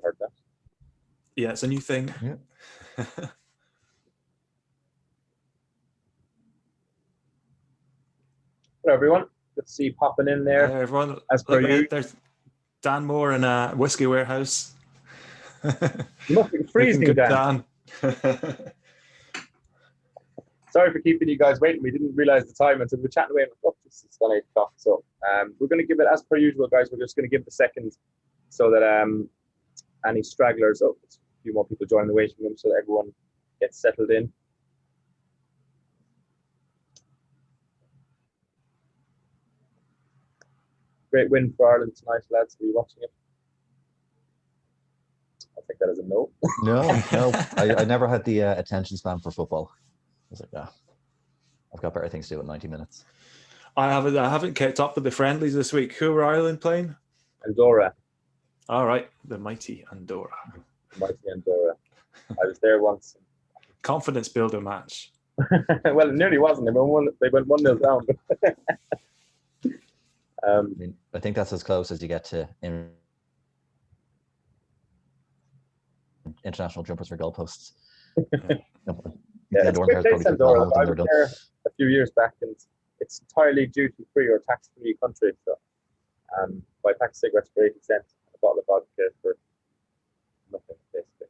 heard that. Yeah, it's a new thing. Yeah. Hello, everyone. Good to see you popping in there. Hi, everyone. As per you. There's Dan Moore in a whiskey warehouse. You must be freezing, good, Dan. Sorry for keeping you guys waiting. We didn't realize the time until we were chatting away. Oh, it's done 8 o'clock. So we're going to give it, as per usual, guys, we're just going to give the seconds so that any stragglers, a few more people join the waiting room so that everyone gets settled in. Great win for Ireland tonight, lads. Are you watching it? I'll take that as a no. No. I never had the attention span for football. I was like, I've got better things to do in 90 minutes. I haven't kept up with the friendlies this week. Who were Ireland playing? Andorra. All right, the mighty Andorra. Mighty Andorra. I was there once. Confidence builder match. Well, it nearly wasn't. They went 1-0 down. I think that's as close as you get to international jumpers for goalposts. Yeah, it's a great place, Andorra. I was there a few years back, and it's entirely duty-free or tax-free country. So, buy pack of cigarettes for 80 cents, and a bottle of vodka for nothing, basically.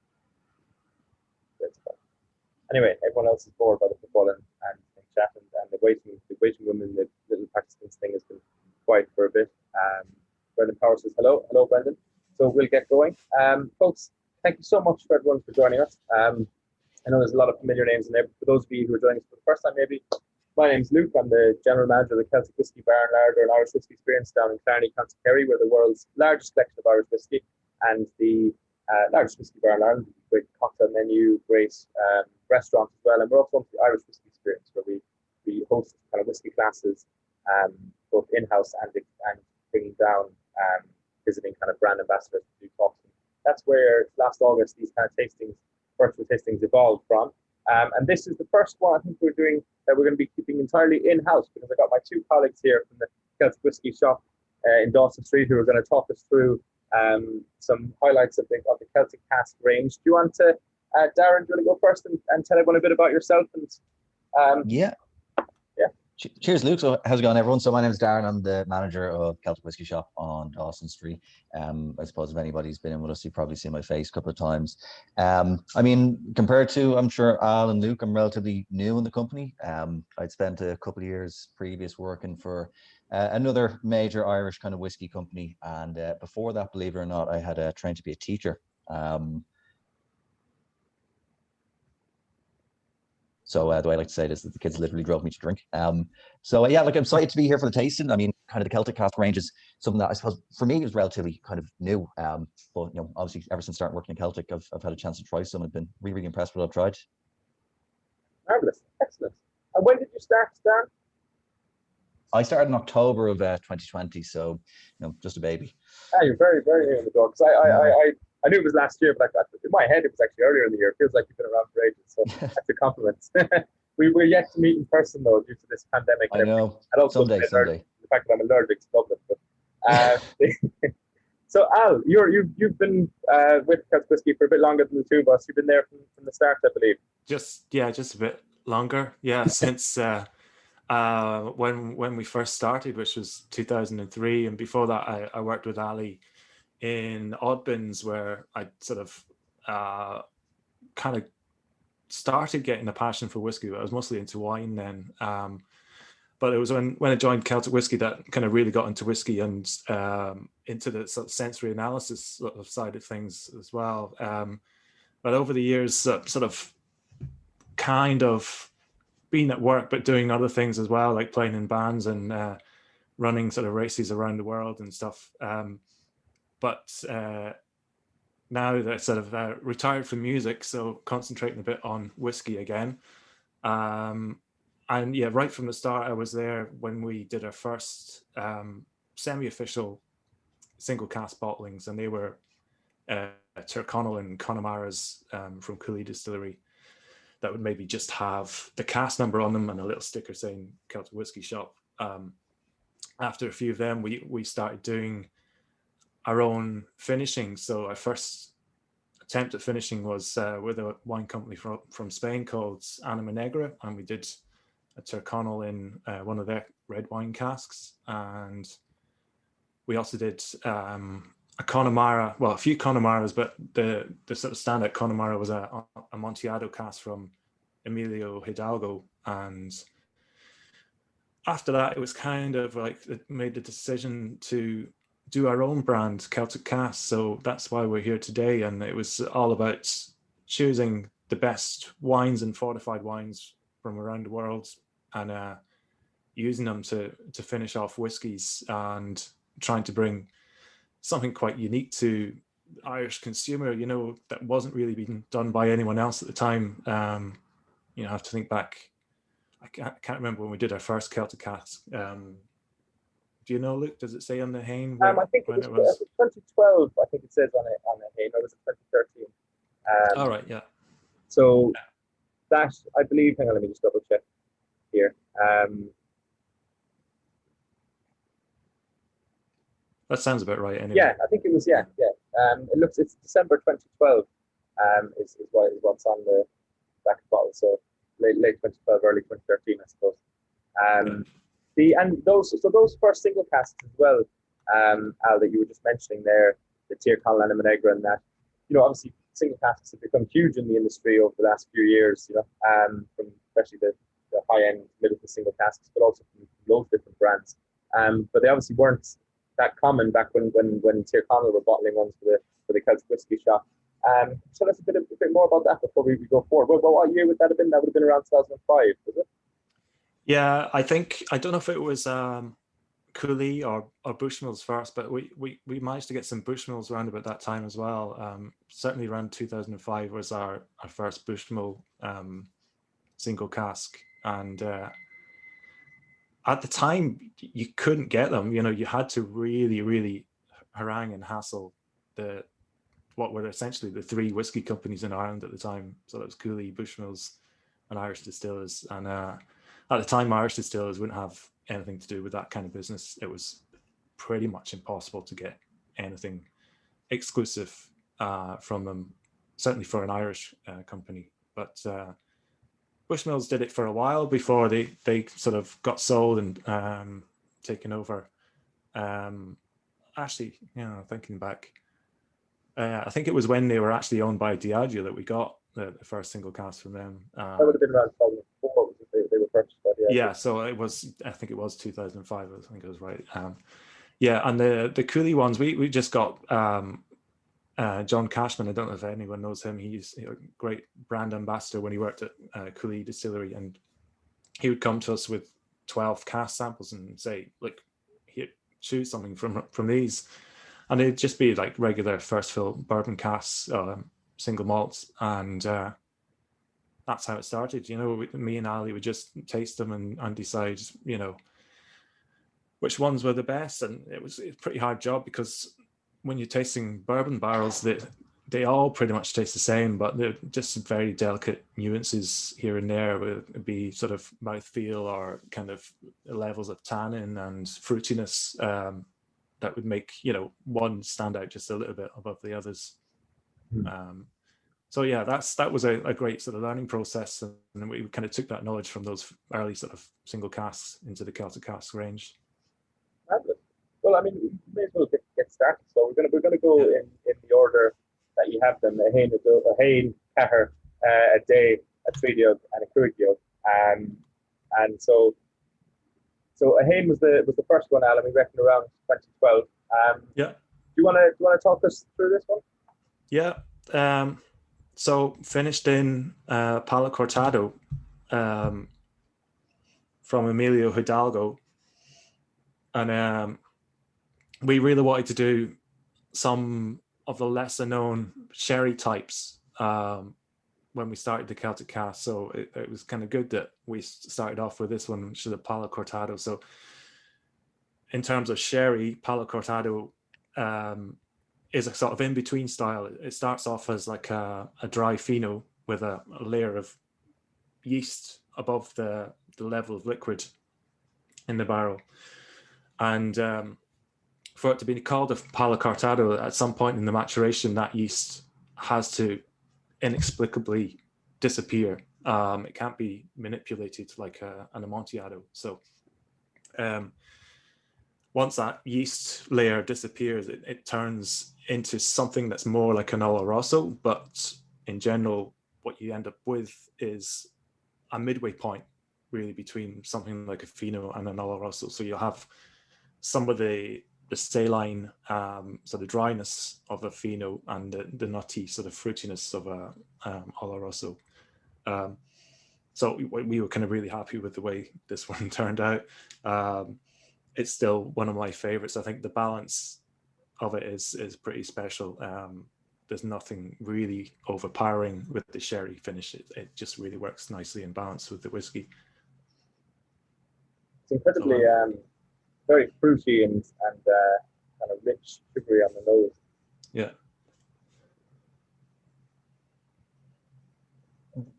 Anyway, everyone else is bored by the football and chatting, and the waiting room in the little participants thing has been quiet for a bit. Brendan Power says hello, Brendan. So we'll get going, folks. Thank you so much for everyone for joining us. I know there's a lot of familiar names in there, but for those of you who are joining us for the first time, maybe, my name's Luke. I'm the general manager of the Celtic Whisky Bar and Larder and Irish Whisky Experience down in Clarny, County Kerry. We're the world's largest collection of Irish whisky and the largest whisky bar in Ireland. Great cocktail menu, great restaurant as well. And we're also the Irish Whisky Experience, where we host kind of whisky classes, both in-house and bringing down visiting kind of brand ambassadors to do talks. That's where last August these kind of virtual tastings evolved from. And this is the first one I think we're doing that we're going to be keeping entirely in-house, because I got my 2 colleagues here from the Celtic Whisky Shop in Dawson Street who are going to talk us through some highlights of the Celtic Cask range. Do you want to, Darren, do you want to go first and tell everyone a bit about yourself? And Yeah. Cheers, Luke. So how's it going, everyone? So my name is Darren. I'm the manager of Celtic Whisky Shop on Dawson Street. I suppose if anybody's been in with us, you've probably seen my face a couple of times. I mean, compared to, I'm sure, Al and Luke, I'm relatively new in the company. I'd spent a couple of years previous working for another major Irish kind of whiskey company. And before that, believe it or not, I had trained to be a teacher. So the way I like to say this is that the kids literally drove me to drink. I'm excited to be here for the tasting. I mean, kind of the Celtic Cask range is something that I suppose for me was relatively kind of new. But obviously ever since starting working in Celtic, I've had a chance to try some. I've been really, really impressed with what I've tried. Marvelous, excellent. And when did you start, Darren? I started in October of 2020, so just a baby. You're very, very new in the door. Because I knew it was last year, but in my head it was actually earlier in the year. It feels like you've been around for ages, so that's a compliment. We're yet to meet in person though, due to this pandemic. I know. And also someday. The fact that I'm allergic to Dublin. But, so Al, you've been with Celtic Whisky for a bit longer than the two of us. You've been there from the start, I believe. Just a bit longer. Yeah, since when we first started, which was 2003, and before that, I worked with Ali in Oddbins, where I sort of kind of started getting a passion for whiskey. I was mostly into wine then, but it was when I joined Celtic Whisky that kind of really got into whiskey and into the sort of sensory analysis sort of side of things as well. But over the years, sort of kind of being at work but doing other things as well, like playing in bands and running sort of races around the world and stuff. But now that I sort of retired from music, so concentrating a bit on whiskey again. And yeah, right from the start, I was there when we did our first semi-official single cask bottlings, and they were Tyrconnell and Connemara's from Cooley Distillery, that would maybe just have the cask number on them and a little sticker saying Celtic Whisky Shop. After a few of them, we started doing our own finishing. So I first attempt at finishing was with a wine company from Spain called Anima Negra, and we did a Tyrconnell in one of their red wine casks, and we also did a Connemara, well, a few Connemara's, but the sort of standout Connemara was a Amontillado cask from Emilio Hidalgo. And after that, it was kind of like it made the decision to do our own brand, Celtic Cask. So that's why we're here today. And it was all about choosing the best wines and fortified wines from around the world, and using them to finish off whiskies, and trying to bring something quite unique to the Irish consumer, you know, that wasn't really being done by anyone else at the time. You know, I have to think back. I can't remember when we did our first Celtic Cask. Do you know, Luke? Does it say on the Hain? I think it was 2012. I think it says on the Hain, or was it 2013? All right, yeah. So that, I believe, hang on, let me just double check here. That sounds about right. Anyway. Yeah, I think it was. Yeah. It's December 2012. Is what's on the back of the bottle. So late 2012, early 2013, I suppose. Those first single casks as well, Al, that you were just mentioning there, the Tyrconnell and Madeira, and that, you know, obviously single casks have become huge in the industry over the last few years, you know, from especially the high end middle to single casks, but also from loads of different brands. But they obviously weren't that common back when Tyrconnell were bottling ones for the Celtic Whisky Shop. Tell us a bit more about that before we go forward. What year would that have been? That would have been around 2005, was it? Yeah, I don't know if it was Cooley or Bushmills first, but we managed to get some Bushmills around about that time as well. Certainly around 2005 was our first Bushmill single cask, and at the time you couldn't get them. You know, you had to really harangue and hassle what were essentially the three whiskey companies in Ireland at the time. So that was Cooley, Bushmills, and Irish Distillers. And at the time, Irish Distillers wouldn't have anything to do with that kind of business. It was pretty much impossible to get anything exclusive from them, certainly for an Irish company. But Bushmills did it for a while before they sort of got sold and taken over. Actually, you know, thinking back, I think it was when they were actually owned by Diageo that we got the first single cask from them. That would have been around 2004. They were purchased by Diageo. Yeah, so I think it was 2005. I think I was right. Yeah, and the Cooley ones, we just got John Cashman. I don't know if anyone knows him. He's a great brand ambassador when he worked at Cooley Distillery, and he would come to us with 12 cask samples and say, "Look, here, choose something from these." And it'd just be like regular first fill bourbon casks, single malts, and that's how it started. You know, me and Ali would just taste them and decide, you know, which ones were the best. And it was a pretty hard job, because when you're tasting bourbon barrels, they all pretty much taste the same, but they're just some very delicate nuances here and there. Would be sort of mouthfeel or kind of levels of tannin and fruitiness that would make, you know, one stand out just a little bit above the others. So yeah, that was a great sort of learning process, and we kind of took that knowledge from those early sort of single casks into the Celtic Cask range. Well, I mean, we may as well get started. So we're gonna go in the order that you have them: a Hain, Cahir, a Day, a Tridiog, and a Cruigiog. And so a Hain was the first one, Alan. We reckon around 2012. Yeah. Do you wanna talk us through this one? Yeah. So finished in Palo Cortado from Emilio Hidalgo, and we really wanted to do some of the lesser known sherry types when we started the Celtic Cask. So it was kind of good that we started off with this one, which is the Palo Cortado. So in terms of sherry, Palo Cortado is a sort of in-between style. It starts off as like a dry fino with a layer of yeast above the level of liquid in the barrel. And for it to be called a Palo Cortado, at some point in the maturation, that yeast has to inexplicably disappear. It can't be manipulated like an Amontillado. So once that yeast layer disappears, it turns into something that's more like an Oloroso, but in general, what you end up with is a midway point, really, between something like a Fino and an Oloroso. So you'll have some of the saline sort of dryness of a Fino and the nutty sort of fruitiness of a Oloroso. So we were kind of really happy with the way this one turned out. It's still one of my favorites. I think the balance of it is pretty special. There's nothing really overpowering with the sherry finish. It just really works nicely in balance with the whiskey. It's incredibly very fruity and kind of rich, sugary on the nose. Yeah.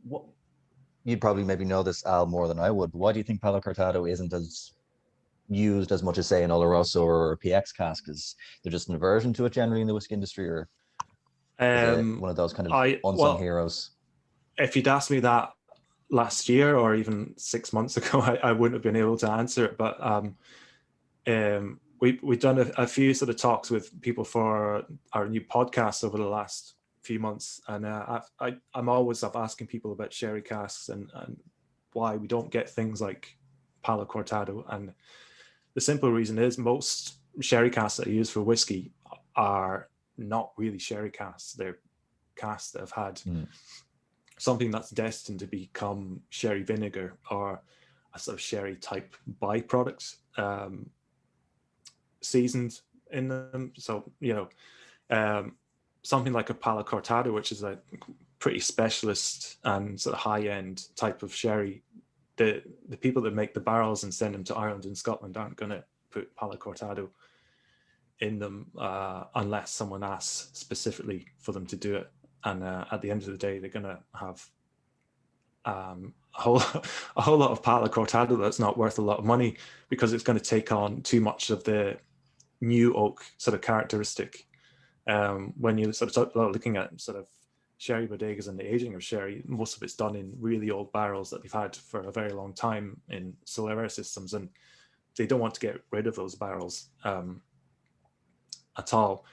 What, you'd probably maybe know this, Al, more than I would, but why do you think Palo Cortado isn't as used as much as, say, an Oloroso or a PX cask? Is there just an aversion to it generally in the whiskey industry, or is it one of those kind of unsung heroes? If you'd asked me that last year or even 6 months ago, I wouldn't have been able to answer it. But we've done a few sort of talks with people for our new podcast over the last few months, and I'm always asking people about sherry casks and why we don't get things like Palo Cortado. And the simple reason is most sherry casks that are used for whiskey are not really sherry casks. They're casks that have had something that's destined to become sherry vinegar or a sort of sherry type byproduct seasoned in them. So, something like a Palo Cortado, which is a pretty specialist and sort of high-end type of sherry, the people that make the barrels and send them to Ireland and Scotland aren't going to put Palo Cortado in them unless someone asks specifically for them to do it. And at the end of the day, they're going to have a whole lot of Palo Cortado that's not worth a lot of money because it's going to take on too much of the new oak sort of characteristic. When you sort of looking at sort of sherry bodegas and the aging of sherry, most of it's done in really old barrels that they've had for a very long time in Solera systems, and they don't want to get rid of those barrels at all.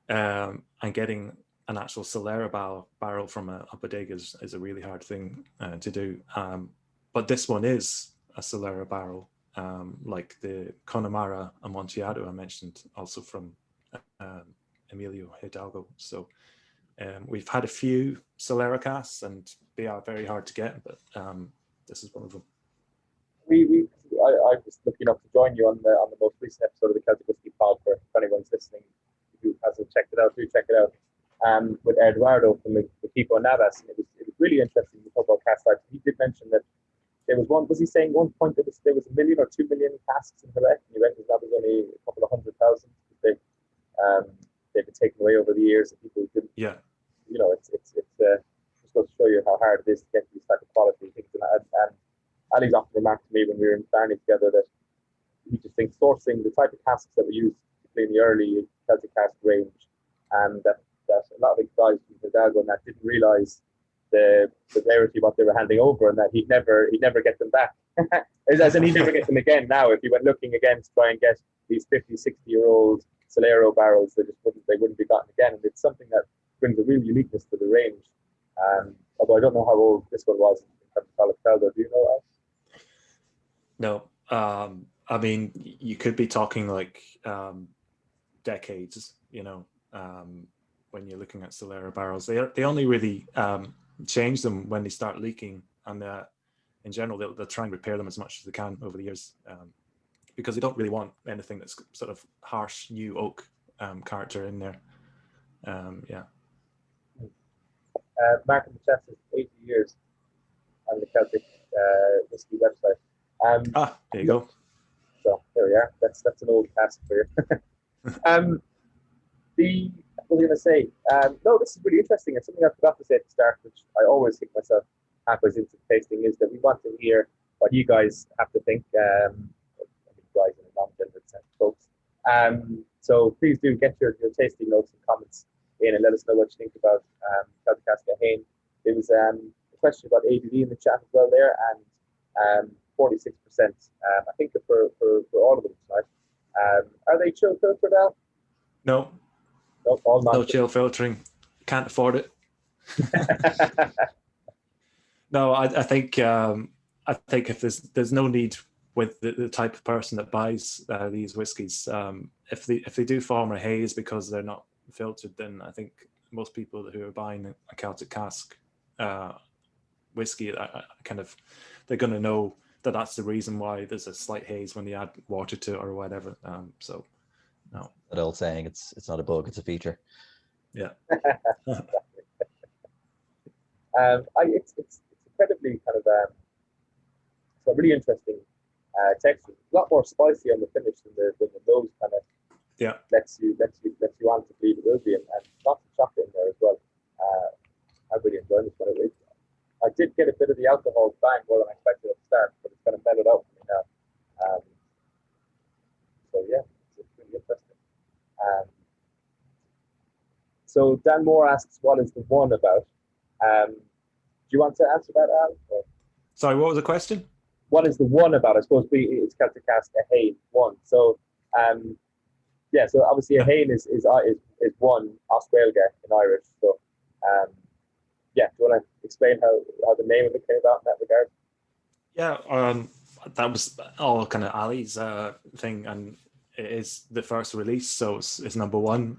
And getting an actual Solera barrel from a bodega is a really hard thing to do. But this one is a Solera barrel, like the Connemara Amontillado I mentioned, also from Emilio Hidalgo. So we've had a few Solera casks, and they are very hard to get, but this is one of them. I was lucky enough to join you on the most recent episode of the Celtic Whiskey Pod. For anyone's listening who hasn't checked it out, do check it out. With Eduardo from the Equipo Navas, and it was really interesting to talk about cask types. He did mention that there was one. Was he saying one point that there was 1 million or 2 million casks in Quebec? And he reckons that was only a couple of 100,000. They've been taken away over the years, and people didn't. Yeah. It's just goes to show you how hard it is to get these type of quality things. And Ali's often remarked to me when we were in Barney together that he just thinks sourcing the type of casks that we used, particularly in the early Celtic cask range, and that a lot of the guys from Hidalgo and that didn't realise the rarity of what they were handing over, and that he'd never get them back. As in, he'd never get them again now. If he went looking again to try and get these 50, 60-year-old Solero barrels, they wouldn't be gotten again. And it's something that brings a real uniqueness to the range. Although I don't know how old this one was in terms of Palo Cortado. Do you know that? No. I mean, you could be talking like decades, when you're looking at Solera barrels. They only really change them when they start leaking, and in general they'll try and repair them as much as they can over the years, because they don't really want anything that's sort of harsh new oak character in there. Mark in the chat says 80 years on the Celtic whiskey website. There you go. So there we are. That's an old cask for you. What was I going to say? No, this is really interesting. And something I forgot to say at the start, which I always think myself halfway into the tasting, is that we want to hear what you guys have to think. Guys in a non-gendered sense, folks. So please do get your tasting notes and comments in and let us know what you think about Celtic Cask Hain. There was a question about ABV in the chat as well there, and 46%. I think for all of them tonight. Are they chill filtered out? No. Nope, all not. No chill filtering. Can't afford it. No, I think if there's no need with the type of person that buys these whiskies, if they do form a haze because they're not filtered, then I think most people who are buying a Celtic Cask whiskey, they're going to know that that's the reason why there's a slight haze when they add water to it or whatever. So no. That old saying, it's not a bug, it's a feature. Yeah. It's incredibly kind of it's a really interesting texture. A lot more spicy on the finish than the nose kind of lets you on to believe it will be, and lots of chocolate in there as well. I really enjoyed this one. I did get a bit of the alcohol bang more than I expected at the start, but it's kind of mellowed out for me now. So yeah, it's really interesting. So Dan Moore asks, what is the one about? Do you want to answer that, Al? Or? Sorry, what was the question? What is the one about? I suppose it's Celtic Cask Hain one. So so obviously a Hain is one Oswelga in Irish. So do you want to explain how the name of it came about in that regard? Yeah, that was all kind of Ali's thing, and it is the first release, so it's number one.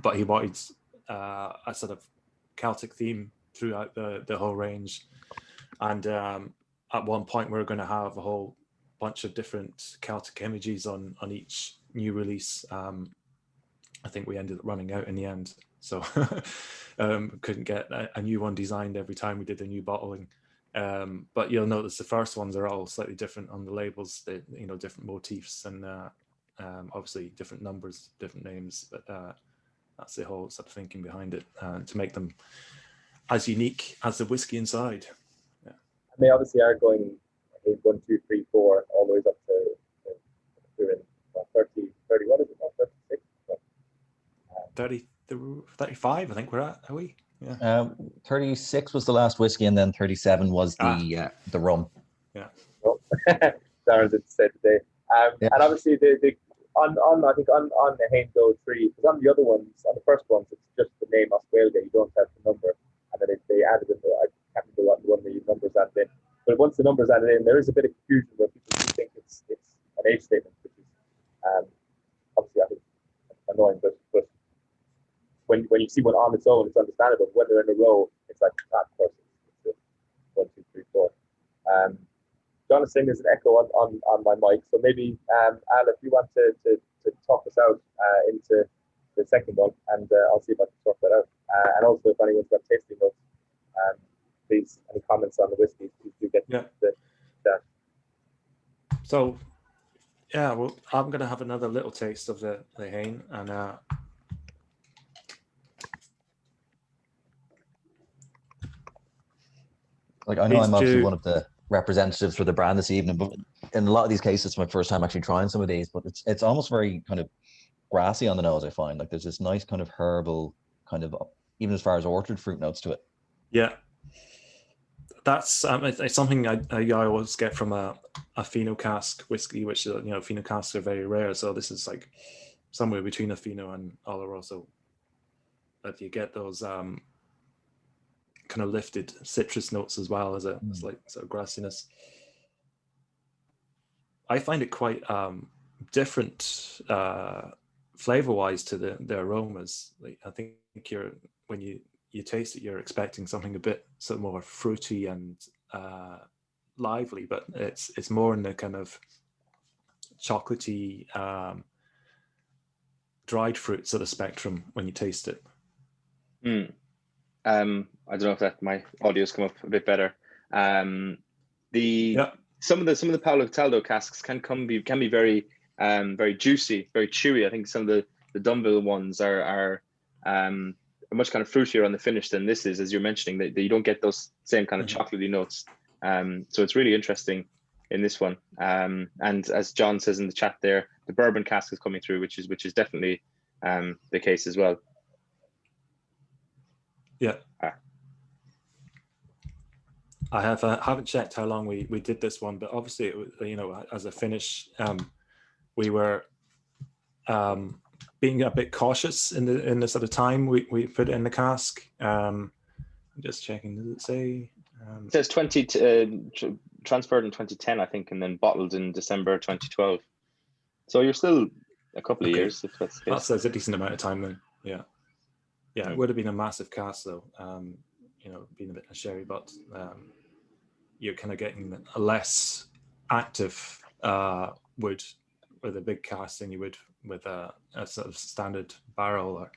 But he wanted a sort of Celtic theme throughout the whole range, and at one point we were going to have a whole bunch of different Celtic images on each new release. I think we ended up running out in the end, so couldn't get a new one designed every time we did a new bottling. But you'll notice the first ones are all slightly different on the labels. They, different motifs and obviously different numbers, different names. But that's the whole sort of thinking behind it, to make them as unique as the whiskey inside. Yeah. And they obviously are going 1, 2, 3, 4 all the way up to 30. What is it? 36. 30, 35, I think we're at, are we? Yeah. 36 was the last whiskey, and then 37 was the rum. Yeah. Well, Darren did say today. And obviously on the Hain Gold 3, because on the other ones, on the first ones, it's just the name Oswelga, you don't have the number, and then they added in I can't remember what one the numbers added in. But once the numbers added in, there is a bit of confusion where people do think it's an age statement, which is obviously I think annoying, but when you see one on its own, it's understandable. When they're in a row, it's like, of course, it's 1, 2, 3, 4. John is saying there's an echo on my mic, so maybe Al, if you want to talk us out into the second one, and I'll see if I can sort that out. And also, if anyone's got tasting notes, please, any comments on the whiskey, please do get that. So, yeah, well, I'm going to have another little taste of the Hain, and I know I'm obviously one of the representatives for the brand this evening, but in a lot of these cases, it's my first time actually trying some of these, but it's almost very kind of grassy on the nose, I find. Like there's this nice kind of herbal kind of, even as far as orchard fruit notes to it. Yeah. That's it's something I always get from a Fino cask whiskey, which Fino casks are very rare. So this is like somewhere between a Fino and Oloroso. But you get those kind of lifted citrus notes as well as a slight sort of grassiness. I find it quite different flavor-wise to the aromas. Like I think when you taste it, you're expecting something a bit sort of more fruity and lively, but it's more in the kind of chocolatey dried fruit sort of spectrum when you taste it. I don't know if that my audio's come up a bit better. Some of the Paulo Cortado casks can be very very juicy, very chewy. I think some of the Dunville ones are much kind of fruitier on the finish than this is, as you're mentioning, that you don't get those same kind of chocolatey notes. So it's really interesting in this one. And as John says in the chat there, the bourbon cask is coming through, which is definitely the case as well. Yeah. Ah. I haven't checked how long we did this one, but obviously, it was, you know, as a finish, we were being a bit cautious in the sort of time we put it in the cask. I'm just checking. Does it say? It says transferred in 2010, I think, and then bottled in December 2012. So you're still a couple of years, if that's the case. That's a decent amount of time then. Yeah. Yeah, it would have been a massive cask though. You know, being a bit of a sherry, but you're kind of getting a less active wood with a big cask than you would with a sort of standard barrel, or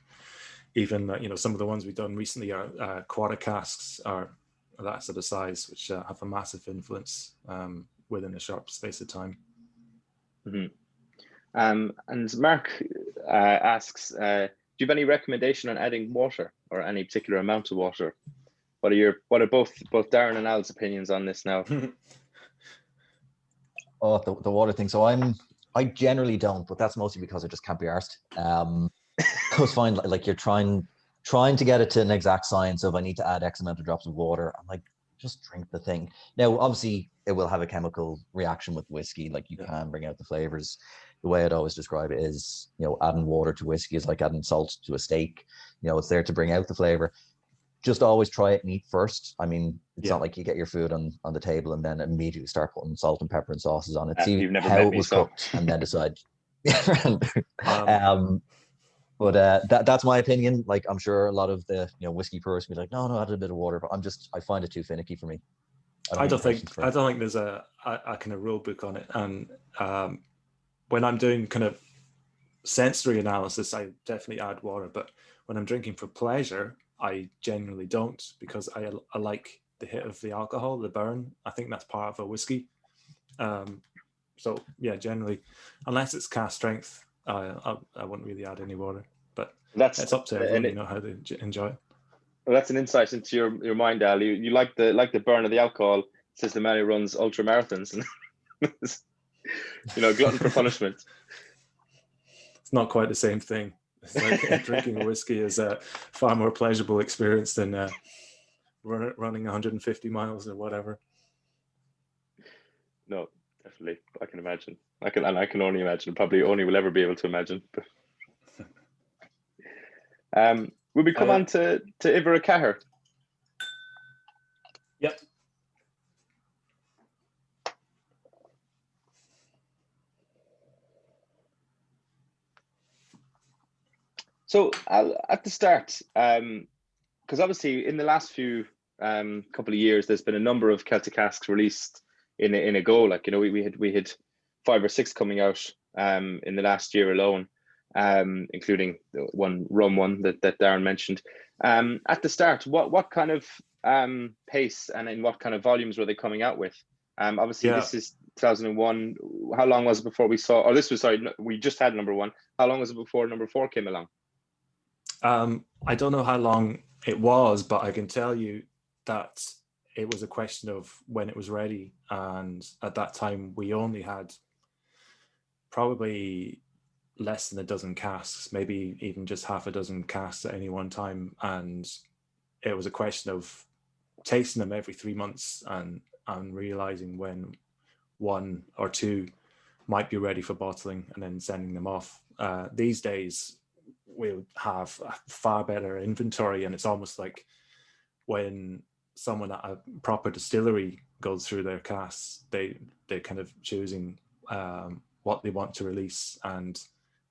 even you know, some of the ones we've done recently are quarter casks are that sort of size, which have a massive influence within a short space of time. Mm-hmm. And Mark asks, do you have any recommendation on adding water or any particular amount of water? What are both Darren and Al's opinions on this now? Oh, the water thing. So I generally don't, but that's mostly because I just can't be arsed. I was fine. Like you're trying to get it to an exact science of I need to add X amount of drops of water. I'm like, just drink the thing. Now, obviously, it will have a chemical reaction with whiskey. Like you can bring out the flavors. The way I'd always describe it is, you know, adding water to whiskey is like adding salt to a steak. You know, it's there to bring out the flavor. Just always try it neat first. I mean, it's not like you get your food on the table and then immediately start putting salt and pepper and sauces on it. See how it was cooked and then decide. But that's my opinion. Like I'm sure a lot of the whiskey purists will be like, no, add a bit of water. But I find it too finicky for me. I don't think there's a kind of rule book on it. And when I'm doing kind of sensory analysis, I definitely add water. But when I'm drinking for pleasure, I generally don't, because I like the hit of the alcohol, the burn. I think that's part of a whiskey. So yeah, generally, unless it's cask strength, I wouldn't really add any water. But it's up to everyone, how they enjoy it. Well, that's an insight into your mind, Al. You like the burn of the alcohol. Says the man who runs ultra marathons, and glutton for punishment. It's not quite the same thing. It's like drinking whiskey is a far more pleasurable experience than running 150 miles or whatever. No, definitely. I can imagine. I can only imagine. Probably only will ever be able to imagine. Will we come on to Ivor Caher? Yep. So at the start, because obviously in the last few couple of years, there's been a number of Celtic casks released in a go. Like we had 5 or 6 coming out in the last year alone, including the rum one that Darren mentioned. At the start, what kind of pace and in what kind of volumes were they coming out with? Obviously, This is 2001. How long was it before we saw? Or this was we just had number 1. How long was it before number 4 came along? I don't know how long it was, but I can tell you that it was a question of when it was ready. And at that time, we only had probably less than a dozen casks, maybe even just half a dozen casks at any one time. And it was a question of tasting them every 3 months and realizing when 1 or 2 might be ready for bottling and then sending them off. These days, we'll have a far better inventory, and it's almost like when someone at a proper distillery goes through their casks, they're kind of choosing what they want to release. And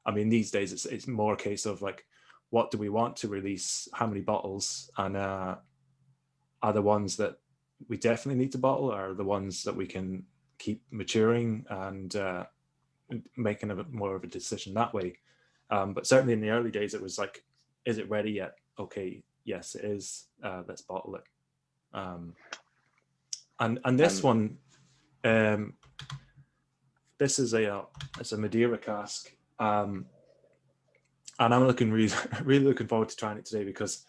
I mean, these days it's more a case of like, what do we want to release, how many bottles, and are the ones that we definitely need to bottle, or the ones that we can keep maturing and making a bit more of a decision that way. But certainly in the early days, it was like, is it ready yet? Okay, yes, it is. Let's bottle it. And this one, this is it's a Madeira cask, and I'm really looking forward to trying it today, because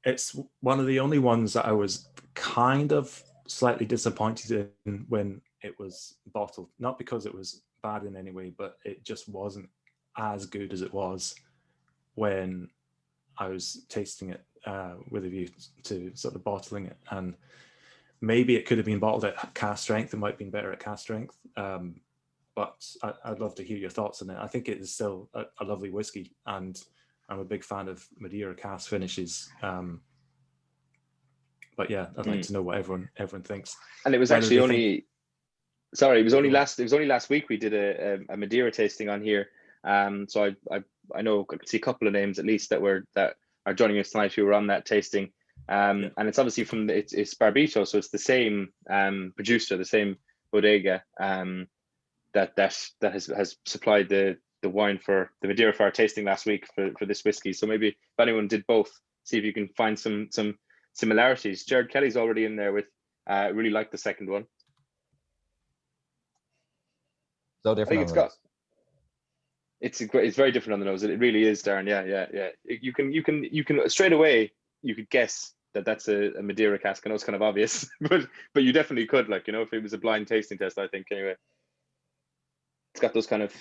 it's one of the only ones that I was kind of slightly disappointed in when it was bottled. Not because it was bad in any way, but it just wasn't as good as it was when I was tasting it with a view to sort of bottling it, and maybe it could have been bottled at cask strength. It might have been better at cask strength. But I'd love to hear your thoughts on it. I think it is still a lovely whiskey, and I'm a big fan of Madeira Cask finishes. But yeah, I'd like to know what everyone thinks. And it was actually only last week we did a Madeira tasting on here. So I know I can see a couple of names at least that are joining us tonight who were on that tasting. And it's obviously it's Barbito, so it's the same producer, the same bodega that has supplied the wine for the Madeira for our tasting last week for this whiskey. So maybe if anyone did both, see if you can find some similarities. Jared Kelly's already in there with really like the second one. So different. I think it's very different on the nose. It really is, Darren. Yeah. You can straight away you could guess that that's a Madeira cask. I know it's kind of obvious, but you definitely could, like, you know, if it was a blind tasting test, I think anyway. It's got those kind of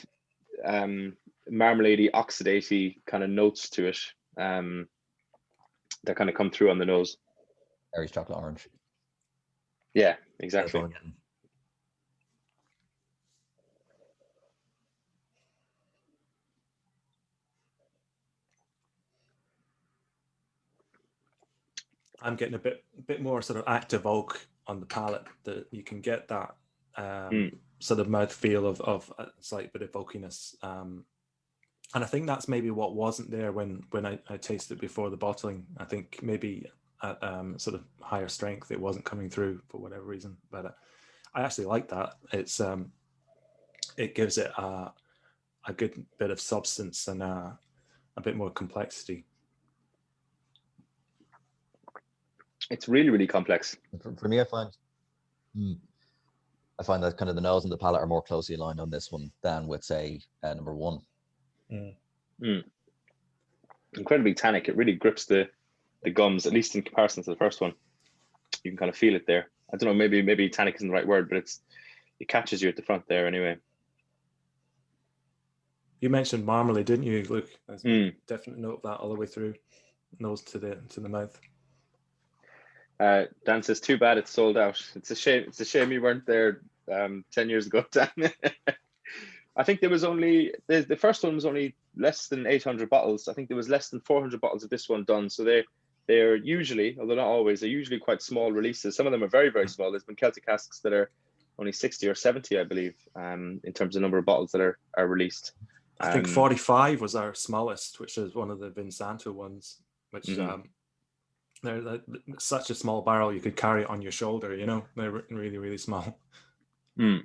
marmaladey, oxidatey kind of notes to it that kind of come through on the nose. Irish chocolate orange. Yeah, exactly. I'm getting a bit more sort of active oak on the palate. That you can get that sort of mouthfeel of a slight bit of oakiness. And I think that's maybe what wasn't there when I tasted it before the bottling. I think maybe at sort of higher strength, it wasn't coming through for whatever reason. But I actually like that. It's it gives it a good bit of substance and a bit more complexity. It's really, really complex. For me, I find that kind of the nose and the palate are more closely aligned on this one than with, say, number one. Incredibly tannic. It really grips the gums, at least in comparison to the first one. You can kind of feel it there. I don't know, maybe tannic isn't the right word, but it catches you at the front there anyway. You mentioned marmalade, didn't you, Luke? Definitely note that all the way through, nose to the mouth. Dan says, too bad it's sold out. It's a shame you weren't there 10 years ago, Dan. I think there was only, the first one was only less than 800 bottles. I think there was less than 400 bottles of this one done. So they're usually, although not always, they're usually quite small releases. Some of them are very, very small. There's been Celtic casks that are only 60 or 70, I believe, in terms of number of bottles that are released. I think 45 was our smallest, which is one of the Vinsanto ones, which they're such a small barrel you could carry it on your shoulder, you know. They're really, really small. No,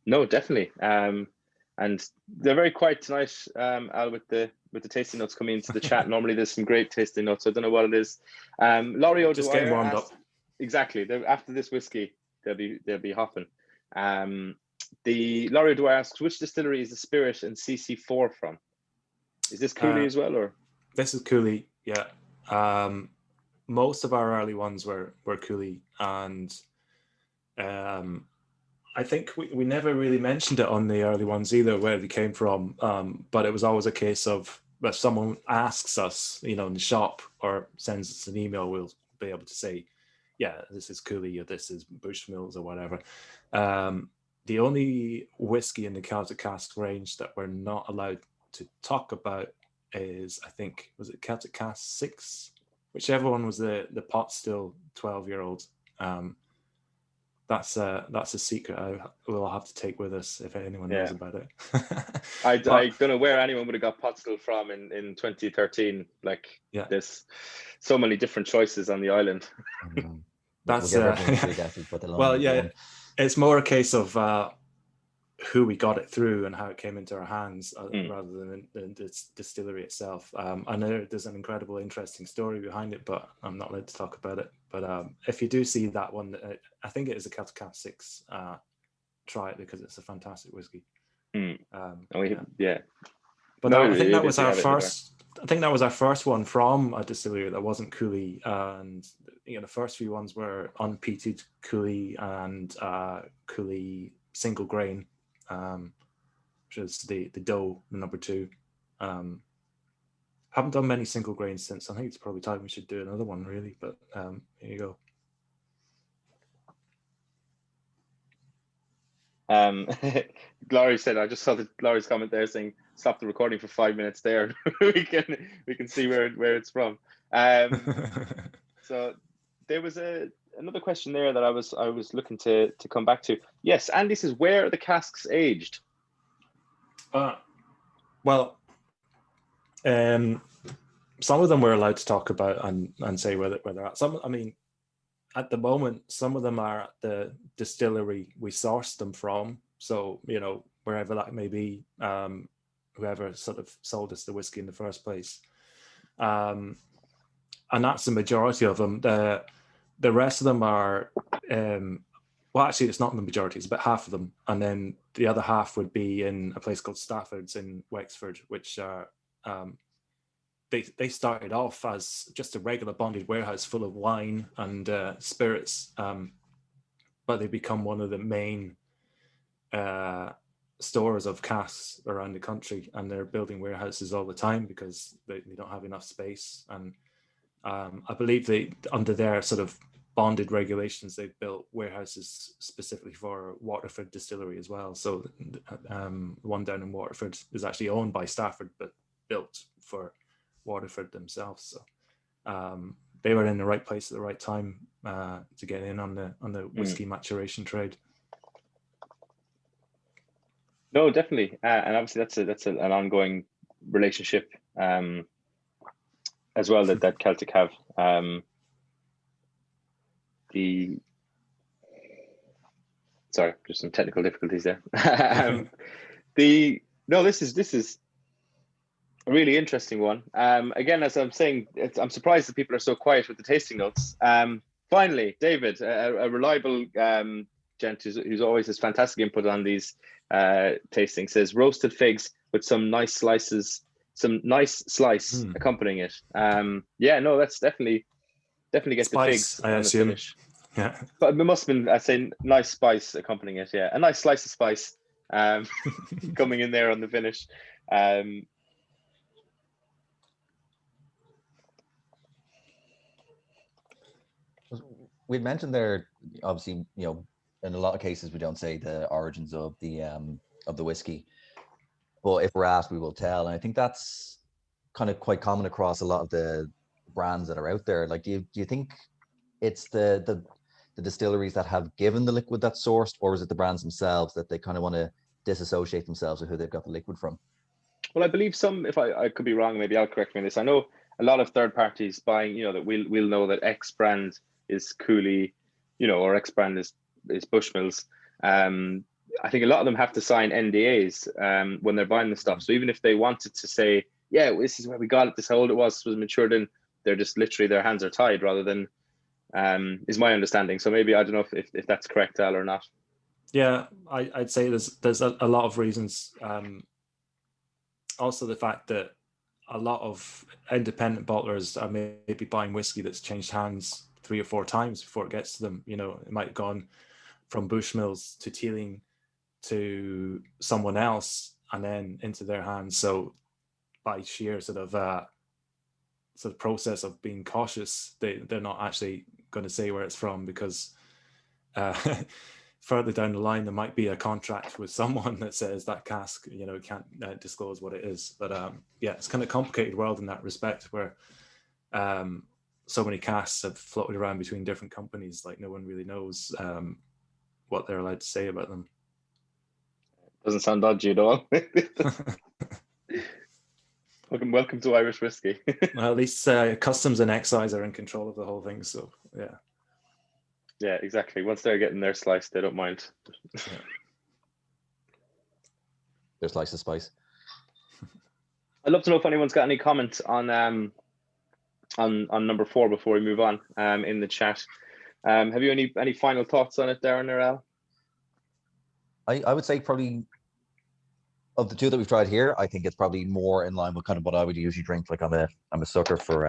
definitely. And they're very quiet tonight, Al, with the tasting notes coming into the chat. Normally there's some great tasting notes. I don't know what it is. Laurie O'Dwyer just getting warmed up. Exactly. After this whiskey, they'll be hopping. The Laurie O'Dwyer asks, which distillery is the Spirit and CC4 from? Is this Cooley as well, or? This is Cooley, yeah. Most of our early ones were Cooley, and I think we never really mentioned it on the early ones either, where they came from. But it was always a case of, if someone asks us, you know, in the shop or sends us an email, we'll be able to say, yeah, this is Cooley or this is Bushmills or whatever. The only whiskey in the Celtic Cask range that we're not allowed to talk about is, I think, was it Celtic Cask 6? Whichever one was the pot still 12-year-old. That's a secret we'll have to take with us if anyone knows about it. I don't know where anyone would have got pot still from in 2013. Like, there's so many different choices on the island. That's it's more a case of who we got it through and how it came into our hands rather than the distillery itself. I know there's an incredible, interesting story behind it, but I'm not allowed to talk about it. But if you do see that one, I think it is a Celtic Cask 6. Try it because it's a fantastic whiskey. But no, I think that was our first. I think that was our first one from a distillery that wasn't Cooley, and the first few ones were unpeated Cooley and Cooley single grain, which is the Doe, the number 2. Haven't done many single grains since. I think it's probably time we should do another one, really. But here you go. Laurie said, I just saw Laurie's comment there saying, stop the recording for 5 minutes there. we can see where it's from. So there was another question there that I was looking to come back to. Yes, Andy says, where are the casks aged? Well, some of them we're allowed to talk about and say where they're at. Some, I mean, at the moment, some of them are at the distillery we sourced them from. So, you know, wherever that may be, whoever sort of sold us the whiskey in the first place. And that's the majority of them. The rest of them are, well, actually, it's not the majority, it's about half of them. And then the other half would be in a place called Stafford's in Wexford, which are, they started off as just a regular bonded warehouse full of wine and spirits, but they become one of the main stores of casks around the country, and they're building warehouses all the time because they don't have enough space. And I believe they, under their sort of bonded regulations, they've built warehouses specifically for Waterford Distillery as well. So the one down in Waterford is actually owned by Stafford, but built for Waterford themselves. So they were in the right place at the right time to get in on the whiskey maturation trade. No, definitely, and obviously that's an ongoing relationship as well that Celtic have. Sorry, just some technical difficulties there. This is a really interesting one. Again, as I'm saying, I'm surprised that people are so quiet with the tasting notes. Finally, David, a reliable gent who's always has fantastic input on these tastings, says roasted figs with some nice slice accompanying it. Yeah, no, that's definitely gets the figs. I assume. Finish. Yeah, but it must have been, I'd say, nice spice accompanying it. Yeah, a nice slice of spice coming in there on the finish. We'd mentioned there, obviously, you know, in a lot of cases we don't say the origins of the whiskey, but if we're asked, we will tell. And I think that's kind of quite common across a lot of the brands that are out there. Like, do you think it's the distilleries that have given the liquid that's sourced, or is it the brands themselves that they kind of want to disassociate themselves with who they've got the liquid from? Well, I believe some, if I could be wrong, maybe I'll correct me on this. I know a lot of third parties buying, you know, that we'll know that X brand is Cooley, you know, or X brand is Bushmills. I think a lot of them have to sign NDAs when they're buying the stuff. So even if they wanted to say, yeah, this is where we got it, this how old it was matured in, they're just literally, their hands are tied rather than, is my understanding. So maybe, I don't know if that's correct, Al, or not. Yeah, I'd say there's a lot of reasons. Also the fact that a lot of independent bottlers are maybe buying whiskey that's changed hands 3 or 4 times before it gets to them. You know, it might have gone from Bushmills to Teeling to someone else and then into their hands. So by sheer sort of process of being cautious, they're not actually going to say where it's from, because further down the line there might be a contract with someone that says that cask, you know, can't disclose what it is. But yeah, it's kind of a complicated world in that respect, where so many casks have floated around between different companies, like no one really knows what they're allowed to say about them. Doesn't sound dodgy at all. Welcome to Irish whiskey. Well, at least customs and excise are in control of the whole thing. So yeah. Yeah, exactly. Once they're getting their slice, they don't mind. Yeah. Their slice of spice. I'd love to know if anyone's got any comments on number 4 before we move on in the chat. Have you any final thoughts on it, Darren or Al? I would say probably of the two that we've tried here, I think it's probably more in line with kind of what I would usually drink. Like I'm a sucker for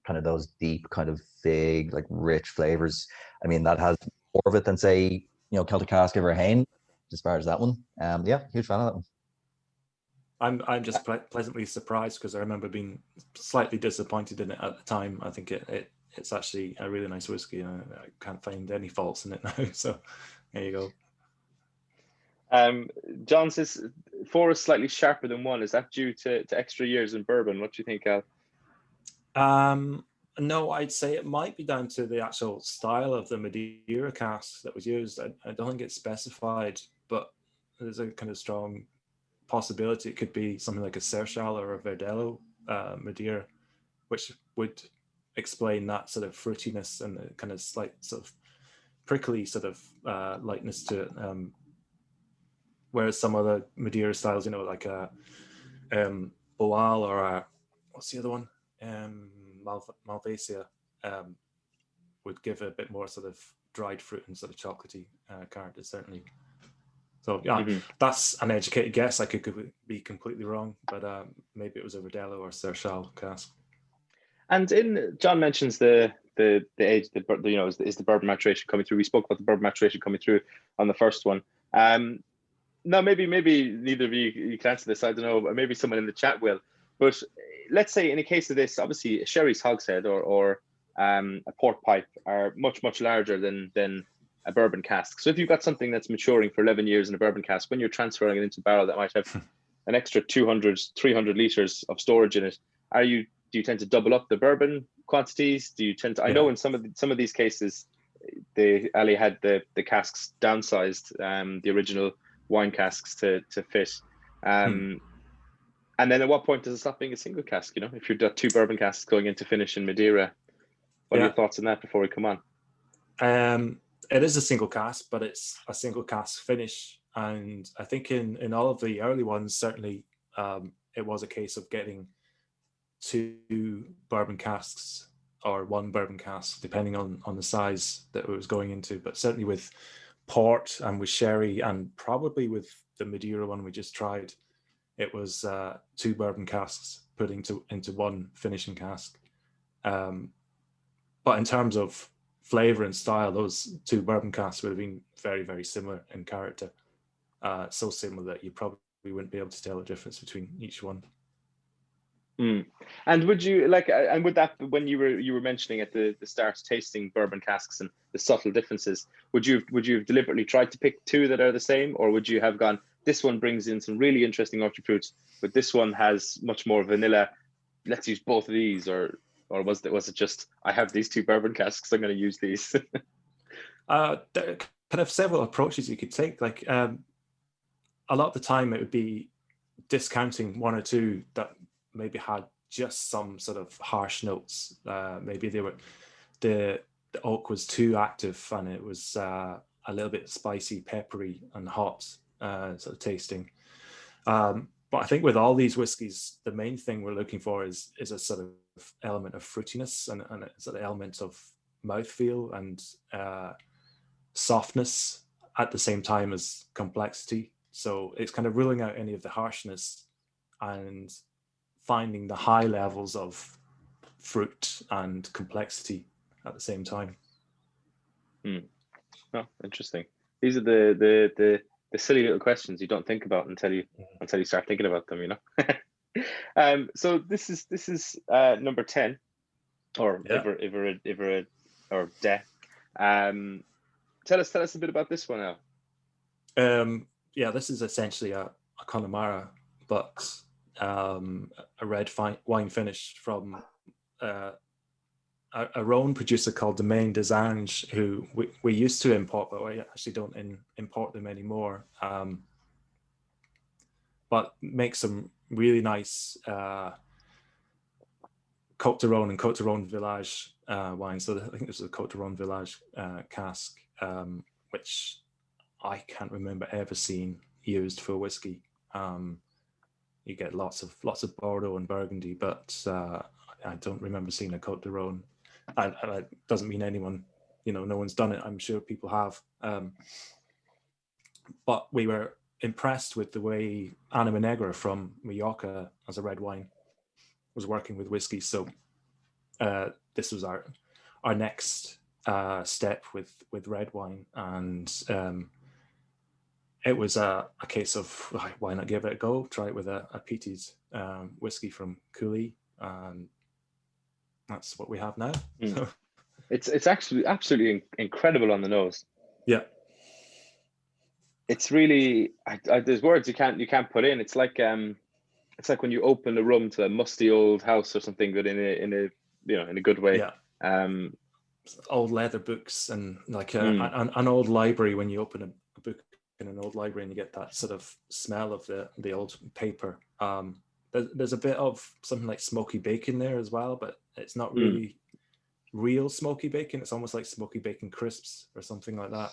kind of those deep kind of fig, like rich flavors. I mean, that has more of it than, say, you know, Celtic Cask or Hain, as far as that one. Yeah, huge fan of that one. I'm just pleasantly surprised, because I remember being slightly disappointed in it at the time. I think it's actually a really nice whiskey, and I can't find any faults in it now. So there you go. John says 4 is slightly sharper than 1. Is that due to extra years in bourbon? What do you think, Al? No, I'd say it might be down to the actual style of the Madeira cask that was used. I don't think it's specified, but there's a kind of strong possibility it could be something like a Serchal or a Verdelho Madeira, which would explain that sort of fruitiness and the kind of slight sort of prickly sort of lightness to it. Whereas some other Madeira styles, like a Boal or a, what's the other one? Malvasia would give a bit more sort of dried fruit and sort of chocolatey character, certainly. So yeah, that's an educated guess. I could be completely wrong, but maybe it was a Verdelho or Serchal cask. And John mentions the age, is the bourbon maturation coming through? We spoke about the bourbon maturation coming through on the first one. No, maybe neither of you can answer this. I don't know. Maybe someone in the chat will. But let's say in a case of this, obviously sherry's hogshead or a port pipe are much larger than a bourbon cask. So if you've got something that's maturing for 11 years in a bourbon cask, when you're transferring it into a barrel that might have an extra 200, 300 liters of storage in it, do you tend to double up the bourbon quantities? Do you tend to? I know in some of these cases, Ali had the casks downsized, the original wine casks to fit. And then at what point does it stop being a single cask? If you've got 2 bourbon casks going into finish in Madeira, what are your thoughts on that before we come on? It is a single cask, but it's a single cask finish. And I think in all of the early ones, certainly it was a case of getting 2 bourbon casks or 1 bourbon cask, depending on the size that it was going into. But certainly with port and with sherry, and probably with the Madeira one we just tried, it was 2 bourbon casks put into 1 finishing cask. But in terms of flavor and style, those 2 bourbon casks would have been very, very similar in character. So similar that you probably wouldn't be able to tell the difference between each one. And would you and would that, when you were mentioning at the start, tasting bourbon casks and the subtle differences, would you have deliberately tried to pick 2 that are the same, or would you have gone, this one brings in some really interesting orchard fruits, but this one has much more vanilla, let's use both of these, or was it just, I have these 2 bourbon casks, I'm going to use these? There are kind of several approaches you could take. A lot of the time it would be discounting 1 or 2 that maybe had just some sort of harsh notes. Maybe the oak was too active and it was a little bit spicy, peppery and hot sort of tasting. But I think with all these whiskies, the main thing we're looking for is a sort of element of fruitiness and a sort of element of mouthfeel and softness at the same time as complexity. So it's kind of ruling out any of the harshness and finding the high levels of fruit and complexity at the same time. Oh, interesting. These are the silly little questions you don't think about until you start thinking about them, So this is number 10, or Ivera or De. Tell us a bit about this one now. This is essentially a Connemara, but a red wine finish from a Rhone producer called Domaine des Anges, who we used to import, but we actually don't import them anymore. But make some really nice Côte de Rhone and Côte de Rhone Village wine. So I think this is a Côte de Rhone Village cask, which I can't remember ever seeing used for whiskey. You get lots of Bordeaux and Burgundy, but I don't remember seeing a Côte de Rhone. And it doesn't mean anyone, no one's done it. I'm sure people have. But we were impressed with the way Anima Negra from Mallorca as a red wine was working with whiskey. So this was our next step with red wine, and it was a case of why not give it a go? Try it with a peated whiskey from Cooley, and that's what we have now. It's actually absolutely incredible on the nose. Yeah, it's really there's words you can't put in. It's like when you open a room to a musty old house or something, but in a good way. Yeah. Old leather books and like an old library. When you open a book in an old library and you get that sort of smell of the old paper. There's a bit of something like smoky bacon there as well, but it's not really real smoky bacon. It's almost like smoky bacon crisps or something like that.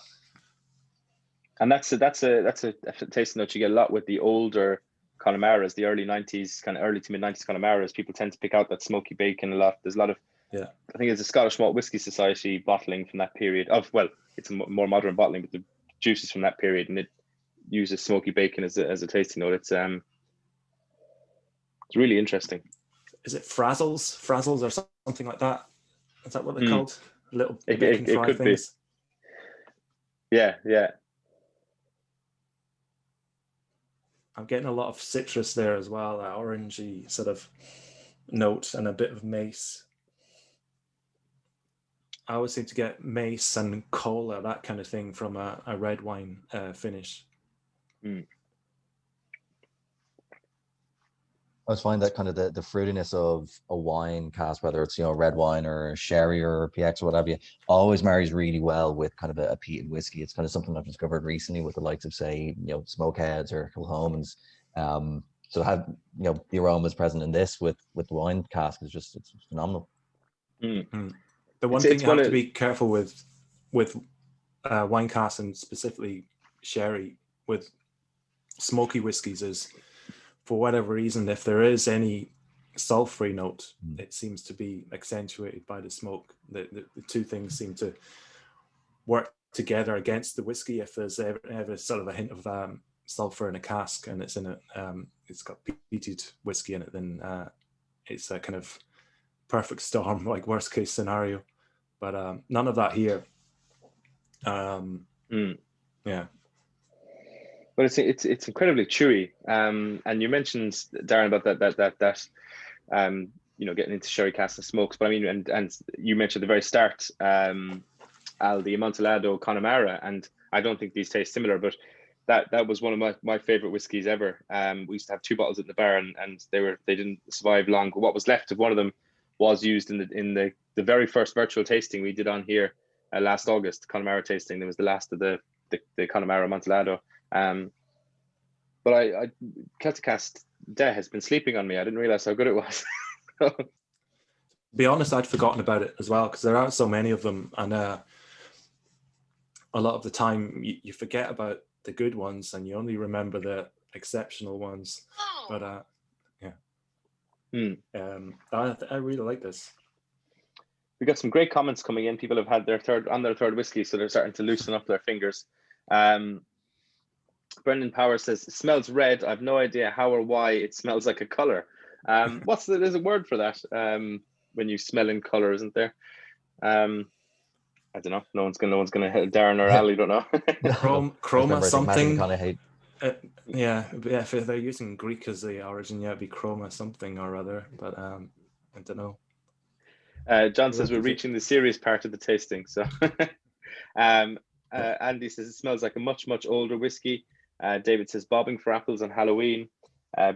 And that's a tasting note you get a lot with the older Connemara's, the early to mid 90s Connemara's. People tend to pick out that smoky bacon a lot. There's a lot of, I think it's a Scottish Malt Whisky Society bottling from that period of, well, it's a more modern bottling, but the juices from that period, and it uses smoky bacon as a tasting note. It's really interesting. Is it frazzles or something like that? Is that what they're called? Little bacon fry things. Yeah. I'm getting a lot of citrus there as well, that orangey sort of note, and a bit of mace. I always seem to get mace and cola, that kind of thing, from a red wine finish. I always find that kind of the fruitiness of a wine cask, whether it's red wine or sherry or PX or whatever, always marries really well with kind of a peated whiskey. It's kind of something I've discovered recently with the likes of, say, Smokeheads or Kilholmans. So to have the aromas present in this with the wine cask is just it's phenomenal. The one thing you have to be careful with wine cask, and specifically sherry with smoky whiskies, is, for whatever reason, if there is any sulfury note, it seems to be accentuated by the smoke. The two things seem to work together against the whiskey. If there's ever sort of a hint of sulfur in a cask and it's in it, it's got peated whiskey in it, then it's a kind of perfect storm, like worst case scenario. But none of that here. Yeah. But it's incredibly chewy. And you mentioned, Darren, about that getting into sherry casks and smokes. But I mean, and you mentioned at the very start, Al, the Amontillado Connemara, and I don't think these taste similar, but that was one of my favorite whiskeys ever. We used to have 2 bottles at the bar, and they didn't survive long. But what was left of one of them was used in the very first virtual tasting we did on here last August, Connemara tasting. There was the last of the Connemara Amontillado. But Celtic Cask has been sleeping on me. I didn't realize how good it was. To be honest, I'd forgotten about it as well, because there are so many of them, and a lot of the time you forget about the good ones and you only remember the exceptional ones. But I really like this. We got some great comments coming in. People have had their third whiskey, so they're starting to loosen up their fingers. Brendan Power says, it smells red. I've no idea how or why it smells like a color. There's a word for that when you smell in color, isn't there? I don't know. No one's gonna hit Darren or Ali, don't know. Chroma something. Kind of hate. Yeah, if they're using Greek as the origin, it'd be chroma something or other. But I don't know. John says we're reaching the serious part of the tasting. So Andy says it smells like a much older whiskey. David says bobbing for apples on Halloween.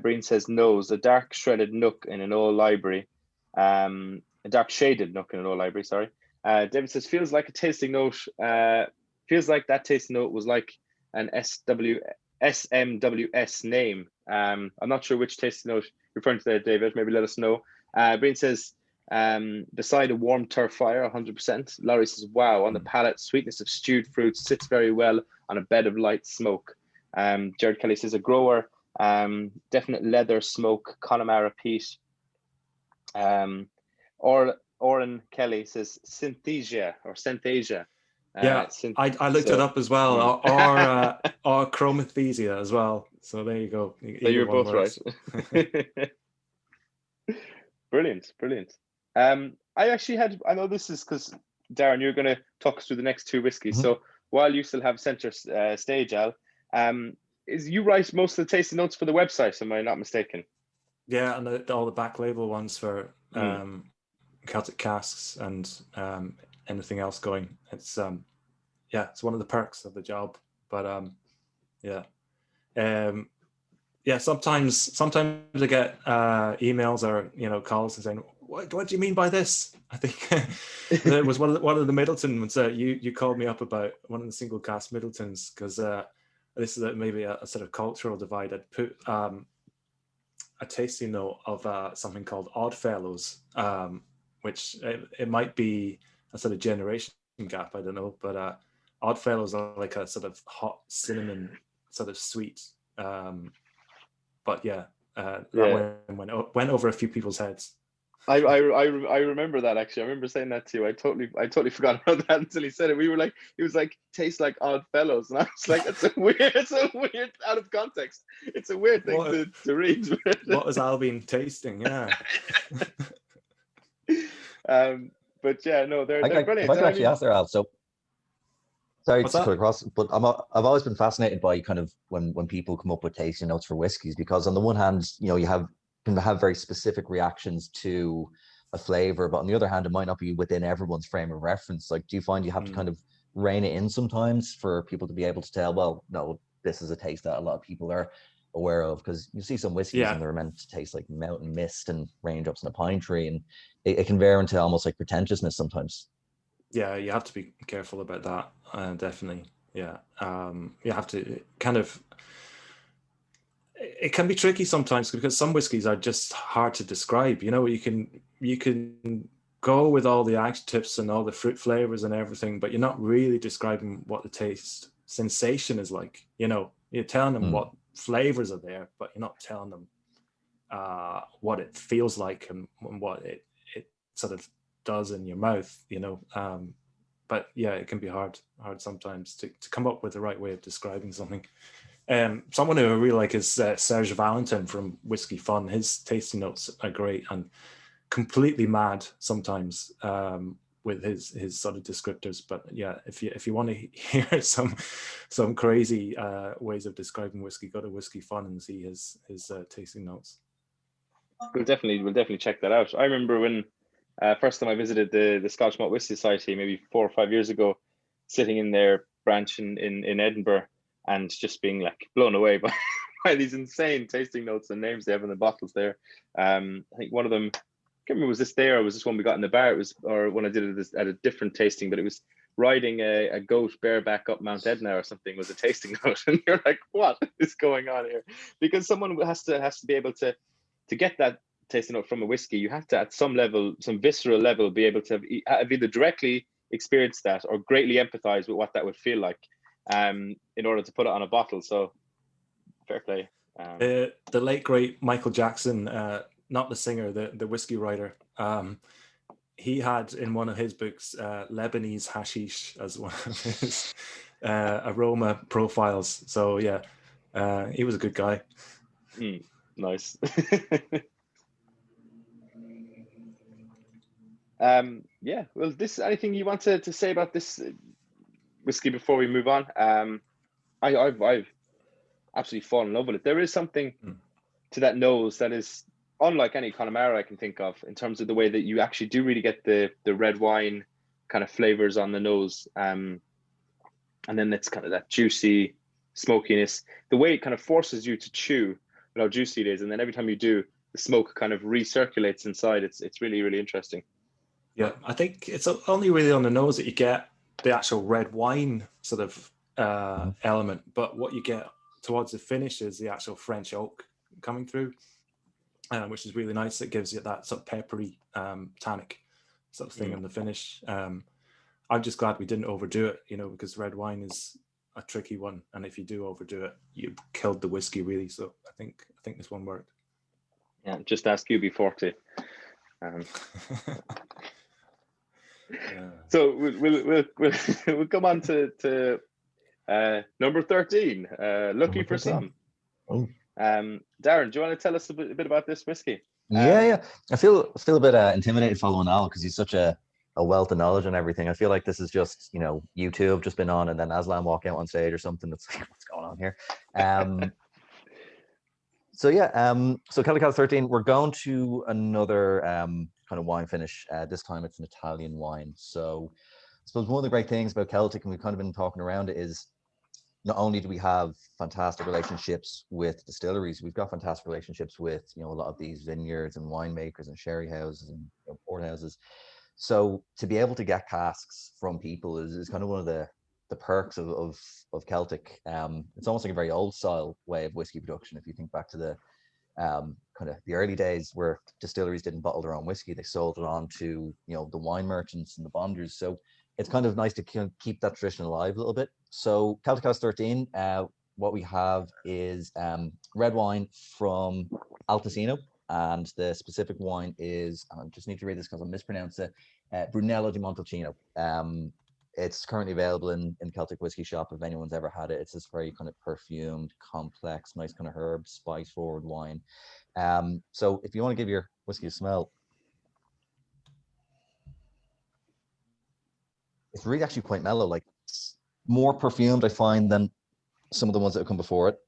Breen says nose, a dark shredded nook in an old library. A dark shaded nook in an old library, sorry. David says feels like a tasting note. Feels like that tasting note was like an SMWS name. I'm not sure which tasting note you're referring to there, David. Maybe let us know. Breen says beside a warm turf fire, 100%. Laurie says, wow, on the palate, sweetness of stewed fruits sits very well on a bed of light smoke. Jared Kelly says, a grower, definite leather smoke, Connemara peat. Oren Kelly says, synthesia or synthesia. I looked it up as well, or chromathesia as well. So there you go. So you're both right. Brilliant. I know this is because, Darren, you're going to talk us through the next 2 whiskies. So while you still have center stage, Al, Is you write most of the tasting notes for the website? Am I not mistaken? Yeah, and all the back label ones for Celtic casks and anything else going. It's it's one of the perks of the job. But sometimes I get emails or calls and saying, what do you mean by this? I think it was one of the Middleton ones. You called me up about one of the single cast Middletons, because this is maybe a sort of cultural divide. I'd put a tasting note of something called Oddfellows, which it might be a sort of generation gap, I don't know, but Oddfellows are like a sort of hot cinnamon sort of sweet, but that went over a few people's heads. I remember that, actually. I remember saying that to you. I totally forgot about that until he said it. He was like, tastes like Oddfellows, and I was like, it's a weird out of context. It's a weird thing to read. What was Albin tasting? Yeah. But yeah, no, they're brilliant. If I could actually ask there, Al. So sorry to cut across, but I've always been fascinated by kind of when people come up with tasting notes for whiskies, because on the one hand, you can have very specific reactions to a flavor, but on the other hand, it might not be within everyone's frame of reference. Like, do you find you have to kind of rein it in sometimes for people to be able to tell, well, no, this is a taste that a lot of people are aware of? Because you see some whiskeys and they're meant to taste like mountain mist and raindrops in a pine tree, and it can veer into almost like pretentiousness sometimes. Yeah, you have to be careful about that. Definitely. Yeah. You have to kind of, it can be tricky sometimes because some whiskies are just hard to describe. You can go with all the adjectives and all the fruit flavors and everything, but you're not really describing what the taste sensation is like. You're telling them what flavors are there, but you're not telling them what it feels like and what it sort of does in your mouth. But yeah, it can be hard sometimes to come up with the right way of describing something. Someone who I really like is Serge Valentin from Whiskey Fun. His tasting notes are great and completely mad sometimes with his sort of descriptors. But yeah, if you want to hear some crazy ways of describing whiskey, go to Whiskey Fun and see his tasting notes. We'll definitely check that out. I remember when first time I visited the Scotch Malt Whisky Society maybe 4 or 5 years ago, sitting in their branch in Edinburgh, and just being like blown away by these insane tasting notes and names they have in the bottles there. I think one of them, I can't remember, was this there or was this one we got in the bar? It was, or when I did it at a different tasting, but it was riding a goat bareback up Mount Etna or something was a tasting note, and you're like, what is going on here? Because someone has to be able to get that tasting note from a whiskey. You have to, at some level, some visceral level, be able to have either directly experienced that or greatly empathize with what that would feel like, in order to put it on a bottle. So fair play. The late great Michael Jackson, not the singer, the whiskey writer, he had in one of his books Lebanese hashish as one of his aroma profiles. So yeah, he was a good guy. Nice. Yeah, well, anything you want to say about this whiskey before we move on? I've absolutely fallen in love with it. There is something to that nose that is unlike any Connemara I can think of, in terms of the way that you actually do really get the red wine kind of flavors on the nose, and then it's kind of that juicy smokiness, the way it kind of forces you to chew how juicy it is, and then every time you do, the smoke kind of recirculates inside. It's really, really interesting. Yeah, I think it's only really on the nose that you get the actual red wine sort of element, but what you get towards the finish is the actual French oak coming through, which is really nice. It gives you that sort of peppery tannic sort of thing in the finish. I'm just glad we didn't overdo it, because red wine is a tricky one, and if you do overdo it, you killed the whiskey really. So I think this one worked. Yeah, just ask UB40. So we'll come on to number 13, Lucky for Some. Darren, do you want to tell us a bit about this whiskey? Yeah. I feel a bit intimidated following Al, because he's such a a wealth of knowledge and everything. I feel like this is just, you know, YouTube just been on, and then Aslan walk out on stage or something. It's like, what's going on here? So Celtic Cask 13, we're going to another kind of wine finish. This time it's an Italian wine. So I suppose one of the great things about Celtic, and we've kind of been talking around it, is not only do we have fantastic relationships with distilleries, we've got fantastic relationships with, you know, a lot of these vineyards and winemakers and sherry houses and, you know, port houses. So to be able to get casks from people is kind of one of the perks of Celtic. It's almost like a very old style way of whiskey production. If you think back to the kind of the early days where distilleries didn't bottle their own whiskey, they sold it on to, you know, the wine merchants and the bonders. So it's kind of nice to keep that tradition alive a little bit. So Celtic Cask 13, what we have is red wine from Altesino, and the specific wine is, I just need to read this because I'll mispronounce it, Brunello di Montalcino. It's currently available in Celtic Whiskey Shop if anyone's ever had it. It's this very kind of perfumed, complex, nice kind of herb, spice forward wine. So if you want to give your whiskey a smell, it's really actually quite mellow, like it's more perfumed, I find, than some of the ones that have come before it.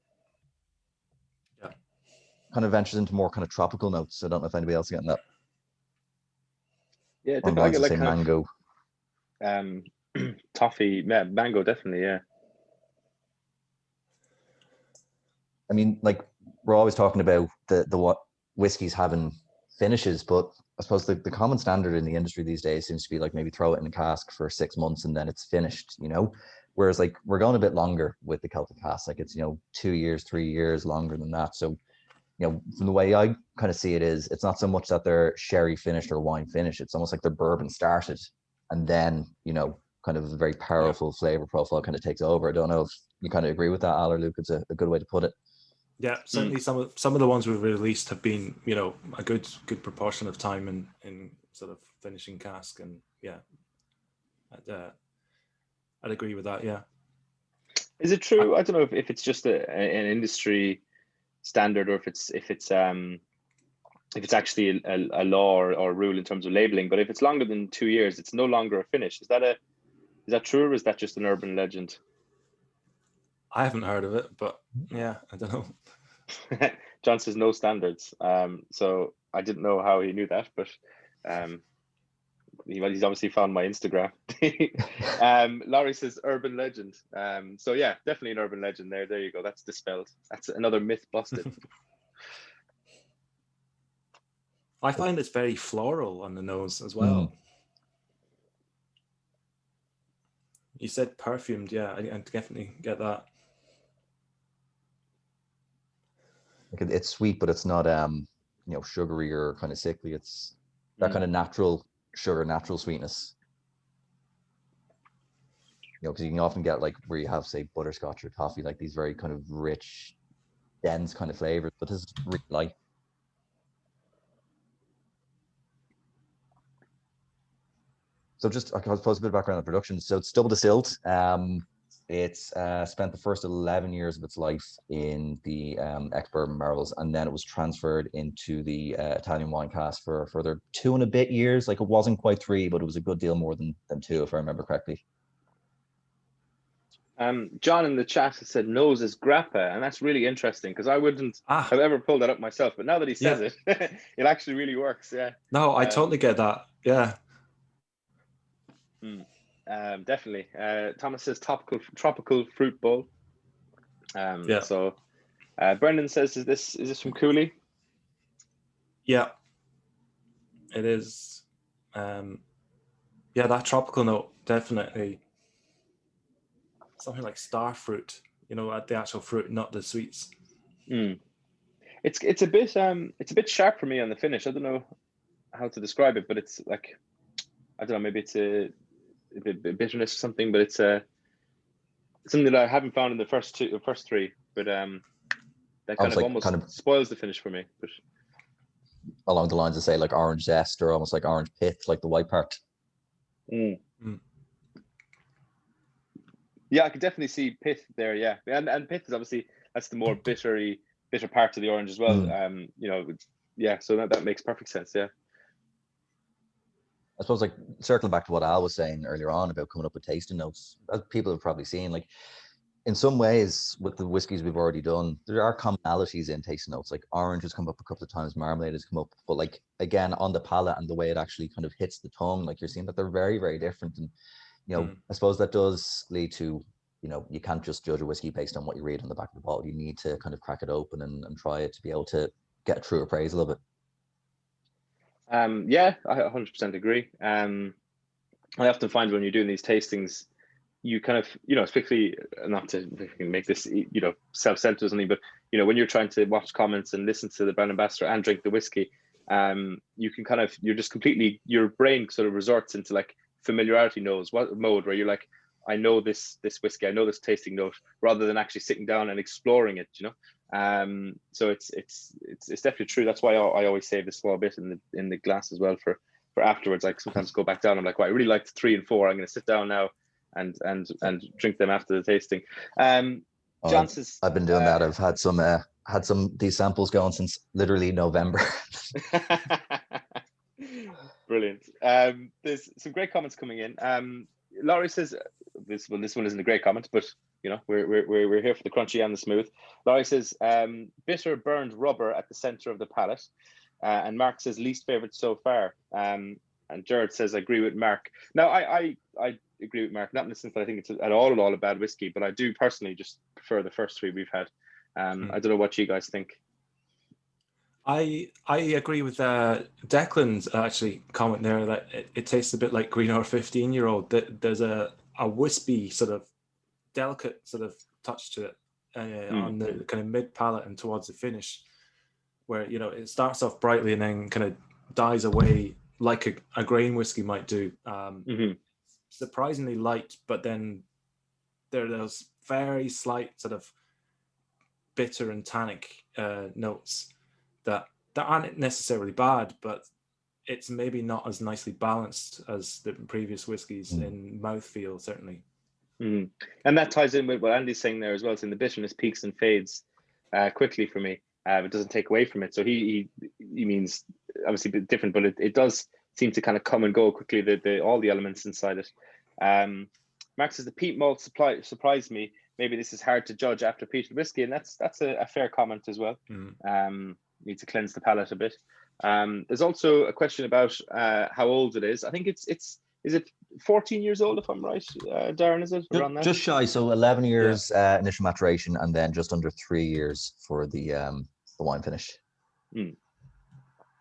Yeah. Kind of ventures into more kind of tropical notes. I don't know if anybody else is getting that. Yeah, I definitely. I like mango. Toffee, yeah, mango, definitely, yeah. I mean, like, we're always talking about the what whiskeys having finishes, but I suppose the common standard in the industry these days seems to be like maybe throw it in a cask for 6 months and then it's finished, you know? Whereas like we're going a bit longer with the Celtic cask, like it's, you know, 2 years, 3 years longer than that. So, you know, from the way I kind of see it is, it's not so much that they're sherry finished or wine finished. It's almost like they're bourbon started and then, you know, kind of a very powerful flavor profile kind of takes over. I don't know if you kind of agree with that, Al or Luke. It's a good way to put it. Yeah, certainly some of the ones we've released have been, you know, a good proportion of time in sort of finishing cask, and yeah, I'd agree with that. Yeah. Is it true? I don't know if it's just an industry standard, or if it's actually a law or rule in terms of labeling. But if it's longer than 2 years, it's no longer a finish. Is that true, or is that just an urban legend? I haven't heard of it, but yeah, I don't know. John says no standards. So I didn't know how he knew that, but he's obviously found my Instagram. Laurie says urban legend. So yeah, definitely an urban legend there. There you go. That's dispelled. That's another myth busted. I find it's very floral on the nose as well. You said perfumed, yeah, I definitely get that. It's sweet, but it's not you know, sugary or kind of sickly. It's that kind of natural sugar, natural sweetness. You know, because you can often get like where you have, say, butterscotch or toffee, like these very kind of rich, dense kind of flavors, but this is really light. So just, I suppose, a bit of background on production. So it's double distilled. It's spent the first 11 years of its life in the ex-bourbon barrels, and then it was transferred into the Italian wine cask for a further 2 and a bit years. Like it wasn't quite 3, but it was a good deal more than 2, if I remember correctly. John in the chat has said nose is grappa, and that's really interesting because I wouldn't have ever pulled that up myself. But now that he says it, it actually really works. Yeah. No, I totally get that. Yeah. Definitely. Thomas says tropical fruit bowl. So Brendan says, is this from Cooley? Yeah, it is. Yeah, that tropical note, definitely. Something like star fruit, you know, at the actual fruit, not the sweets. It's a bit sharp for me on the finish. I don't know how to describe it, but it's like, I don't know, maybe it's a bit bitterness or something, but it's something that I haven't found in the first 3, but that kind of spoils the finish for me. But along the lines of, say, like orange zest or almost like orange pith, like the white part. Yeah, I could definitely see pith there. Yeah, and pith is obviously, that's the more bitter part of the orange as well. You know, yeah, so that makes perfect sense. Yeah. I suppose, like, circling back to what Al was saying earlier on about coming up with tasting notes, as people have probably seen, like, in some ways with the whiskies we've already done, there are commonalities in tasting notes. Like orange has come up a couple of times, marmalade has come up, but like, again, on the palate and the way it actually kind of hits the tongue, like, you're seeing that they're very, very different. And, you know, I suppose that does lead to, you know, you can't just judge a whiskey based on what you read on the back of the bottle. You need to kind of crack it open and try it to be able to get a true appraisal of it. Yeah, I 100% agree. I often find when you're doing these tastings, you kind of, you know, especially, not to make this, you know, self-centered or something, but, you know, when you're trying to watch comments and listen to the brand ambassador and drink the whiskey, you can kind of, you're just completely, your brain sort of resorts into like familiarity mode, where you're like, I know this whiskey, I know this tasting note, rather than actually sitting down and exploring it, you know. So it's definitely true. That's why I always save a small bit in the glass as well for afterwards. Like sometimes go back down, I'm like, well, I really liked 3 and 4. I'm going to sit down now and drink them after the tasting. John says, I've been doing that. I've had some these samples going since literally November. Brilliant. There's some great comments coming in. Laurie says, this one isn't a great comment, but you know, we're here for the crunchy and the smooth. Laurie says, bitter burned rubber at the center of the palate. And Mark says least favorite so far. And Jared says, I agree with Mark. Now, I agree with Mark, not in the sense that I think it's at all a bad whiskey, but I do personally just prefer the first 3 we've had. I don't know what you guys think. I agree with Declan's actually comment there that it tastes a bit like Greenor 15-year-old. There's a wispy sort of delicate sort of touch to it on the kind of mid palate and towards the finish, where, you know, it starts off brightly and then kind of dies away like a grain whiskey might do. Surprisingly light, but then there are those very slight sort of bitter and tannic notes that aren't necessarily bad, but it's maybe not as nicely balanced as the previous whiskies in mouthfeel, certainly. And that ties in with what Andy's saying there as well. Saying the bitterness peaks and fades quickly for me. It doesn't take away from it. So he means obviously a bit different, but it does seem to kind of come and go quickly, all the elements inside it. Mark says the peat malt surprised me. Maybe this is hard to judge after peated whiskey, and that's a fair comment as well. Need to cleanse the palate a bit. There's also a question about how old it is. I think is it 14 years old, if I'm right, Darren? Is it around that? Just shy. So 11 years initial maturation, and then just under 3 years for the wine finish.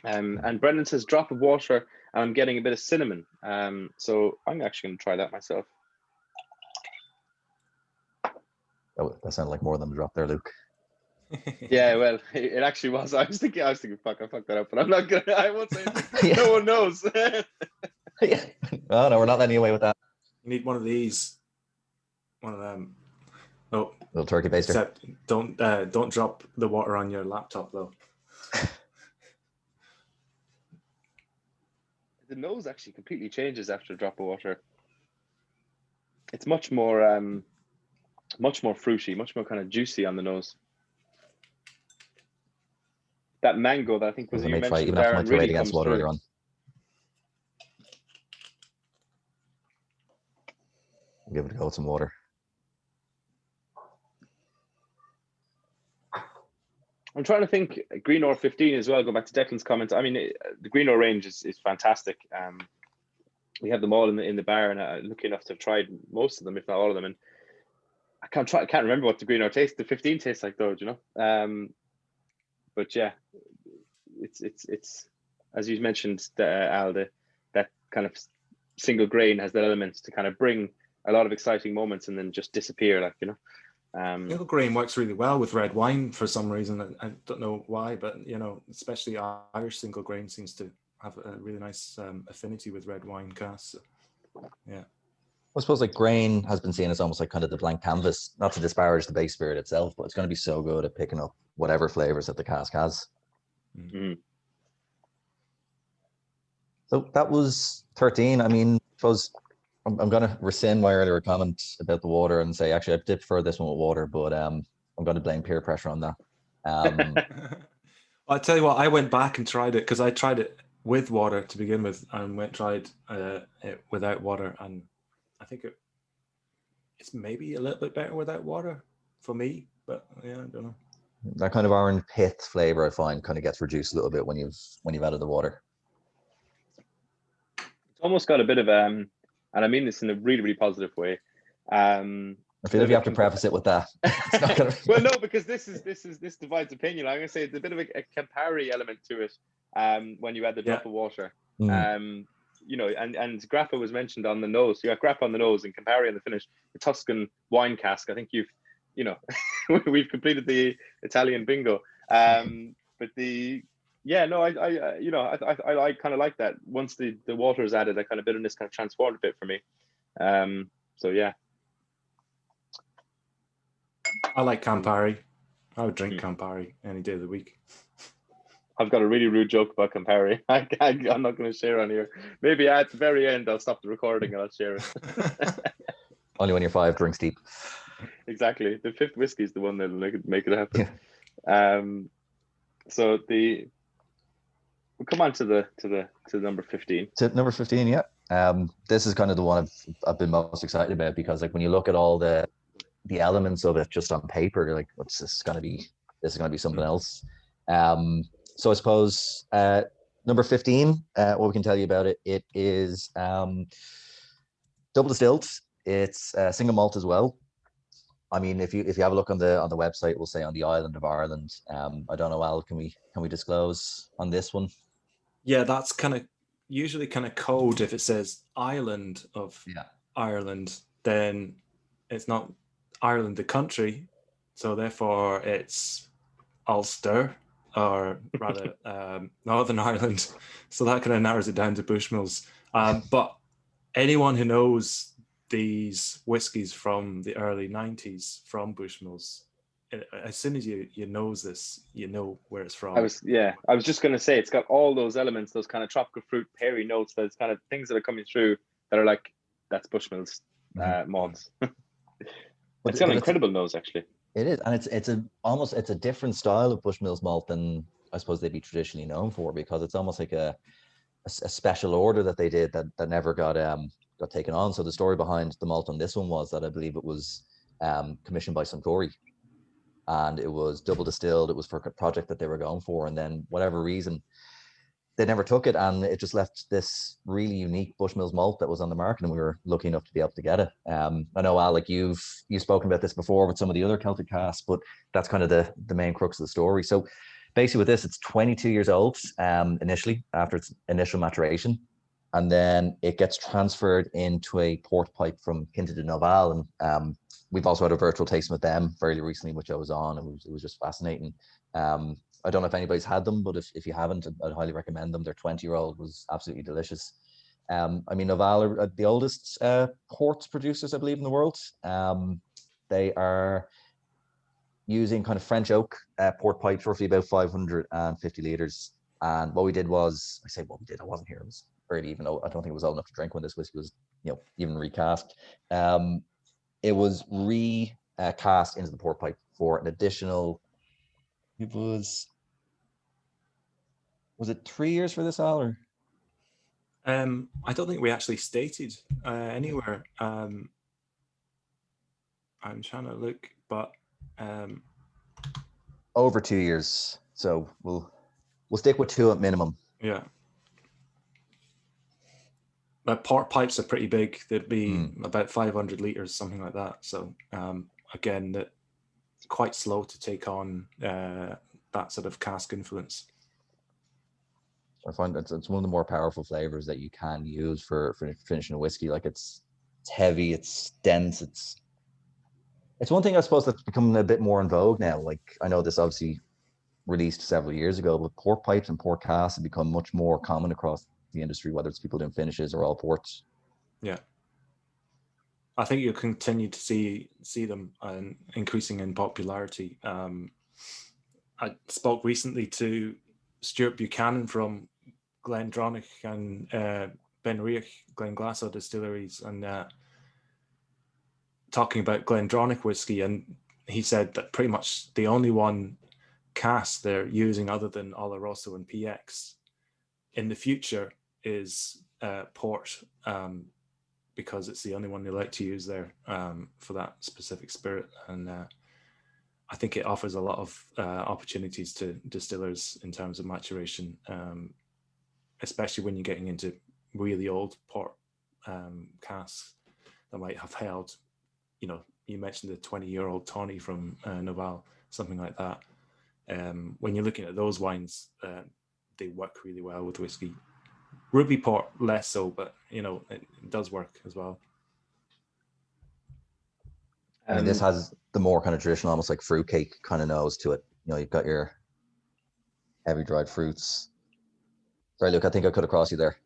And Brendan says drop of water, and I'm getting a bit of cinnamon. So I'm actually going to try that myself. Oh, that sounded like more than a drop there, Luke. Yeah, well, it actually was. I was thinking, fuck, I fucked that up, but I'm not gonna. I won't say anything. No one knows. Yeah. Oh no, we're not letting you away with that. You need one of these. One of them. Oh, little turkey baster. Except don't drop the water on your laptop though. The nose actually completely changes after a drop of water. It's much more fruity, much more kind of juicy on the nose. That mango that I think was you mentioned, even after my trade against water earlier on. I'll give it a go with some water. I'm trying to think. Greenor 15 as well. Go back to Declan's comments. I mean, the Greenor range is fantastic. We have them all in the bar, and I'm lucky enough to have tried most of them, if not all of them. And I can't remember what the Greenor tastes. The 15 tastes like though, you know. But yeah, it's as you mentioned, Al, that kind of single grain has that element to kind of bring a lot of exciting moments and then just disappear, like, you know. Single grain works really well with red wine for some reason. I don't know why, but you know, especially Irish single grain seems to have a really nice affinity with red wine casks. So, yeah. I suppose like grain has been seen as almost like kind of the blank canvas, not to disparage the base spirit itself, but it's going to be so good at picking up whatever flavors that the cask has. So that was 13. I mean, I suppose I'm going to rescind my earlier comment about the water and say, actually, I did prefer this one with water, but I'm going to blame peer pressure on that. I'll tell you what, I went back and tried it because I tried it with water to begin with, and tried it without water, and I think it's maybe a little bit better without water for me, but yeah, I don't know. That kind of orange pith flavor, I find, kind of gets reduced a little bit when you've added the water. It's almost got a bit of and I mean this in a really, really positive way. I feel if you have to preface it with that. It's not gonna... Well, no, because this divides opinion. I'm gonna say it's a bit of a Campari element to it. When you add the drop of water. You know, and Grappa was mentioned on the nose. You got Grappa on the nose and Campari on the finish. The Tuscan wine cask. I think we've completed the Italian bingo. But I kind of like that. Once the water is added, that kind of bitterness kind of transformed a bit for me. So yeah. I like Campari. I would drink Campari any day of the week. I've got a really rude joke about Campari. I'm not going to share on here. Maybe at the very end, I'll stop the recording and I'll share it. Only when you're 5 drinks deep. Exactly. The 5th whiskey is the one that'll make it happen. Yeah. So we'll come on to the number 15. To number 15, yeah. This is kind of the one I've been most excited about, because like when you look at all the elements of it just on paper, you're like, what's this going to be? This is going to be something else. So I suppose number 15, what we can tell you about it, it is double distilled. It's single malt as well. I mean, if you have a look on the website, we'll say on the island of Ireland. I don't know, Al, can we disclose on this one? Yeah, that's usually code. If it says island of Ireland, then it's not Ireland the country, so therefore it's Ulster, or rather Northern Ireland. So that kind of narrows it down to Bushmills. But anyone who knows these whiskies from the early 90s from Bushmills, as soon as you know this, you know where it's from. I was just going to say, it's got all those elements, those kind of tropical fruit, peary notes, those kind of things that are coming through that are like, that's Bushmills malts. It's got an incredible nose, actually. It is, and it's a different style of Bushmills malt than I suppose they'd be traditionally known for, because it's almost like a special order that they did that never got taken on. So the story behind the malt on this one was that I believe it was commissioned by Suntory, and it was double distilled. It was for a project that they were going for, and then whatever reason they never took it, and it just left this really unique Bushmills malt that was on the market, and we were lucky enough to be able to get it. I know, Al, like you've spoken about this before with some of the other Celtic casks, but that's kind of the main crux of the story. So basically with this, it's 22 years old initially, after its initial maturation, and then it gets transferred into a port pipe from Quinta de Noval, and we've also had a virtual tasting with them fairly recently, which I was on, and it was just fascinating. I don't know if anybody's had them, but if you haven't, I'd highly recommend them. Their 20-year-old was absolutely delicious. I mean, Noval are the oldest port producers, I believe, in the world. They are using kind of French oak port pipes, roughly about 550 liters. And what we did was, I wasn't here. It was early, even though I don't think it was old enough to drink when this whiskey was, even recast. It was recast into the port pipe for an additional. It was it 3 years for this, Al? Or? I don't think we actually stated anywhere. I'm trying to look, but over 2 years. So we'll stick with 2 at minimum. Yeah. But port pipes are pretty big. They'd be about 500 liters, something like that. So again, that quite slow to take on that sort of cask influence. I find it's one of the more powerful flavors that you can use for finishing a whiskey. Like it's heavy, it's dense, it's one thing I suppose that's becoming a bit more in vogue now. Like I know this obviously released several years ago, but port pipes and port casks have become much more common across the industry, whether it's people doing finishes or all ports. Yeah, I think you'll continue to see them increasing in popularity. I spoke recently to Stuart Buchanan from Glendronach and Benriach, Glenglassaugh distilleries, and talking about Glendronach whiskey, and he said that pretty much the only one cask they're using other than Oloroso and PX in the future is port, because it's the only one they like to use there for that specific spirit. And I think it offers a lot of opportunities to distillers in terms of maturation, especially when you're getting into really old port casks that might have held, you know, you mentioned the 20-year-old tawny from Noval, something like that. When you're looking at those wines, they work really well with whiskey. Ruby port less so, but you know, it does work as well. I mean, this has the more kind of traditional, almost like fruitcake kind of nose to it. You know, you've got your heavy dried fruits. Sorry, Luke, I think I cut across you there.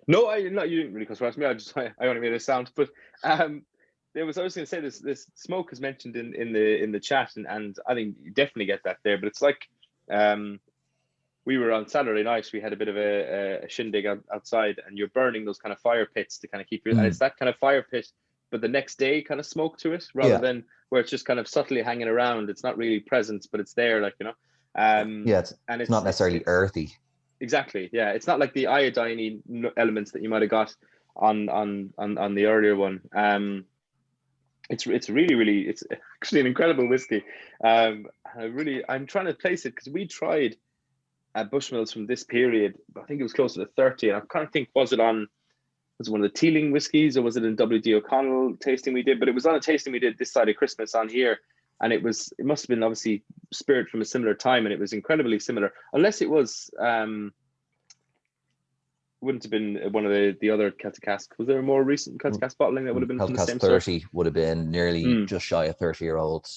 No, you didn't really cut across me. I only made a sound. But I was going to say this smoke is mentioned in the chat, and I think you definitely get that there. But it's like we were on Saturday night. We had a bit of a shindig outside, and you're burning those kind of fire pits to kind of keep your. And it's that kind of fire pit, but the next day kind of smoke to it, rather than where it's just kind of subtly hanging around. It's not really present, but it's there, like, you know. It's not necessarily earthy. Exactly. Yeah, it's not like the iodine elements that you might have got on the earlier one. It's actually an incredible whiskey. I'm trying to place it because we tried Bushmills from this period. I think it was closer to 30, and I kind of think was it one of the Teeling whiskies, or was it in W.D. O'Connell tasting we did? But it was on a tasting we did this side of Christmas on here, and it must have been obviously spirit from a similar time, and it was incredibly similar, unless it was wouldn't have been one of the other Celtic Cask. Was there a more recent Celtic Cask bottling that would have been from the same 30 source? Would have been nearly just shy of 30-year-old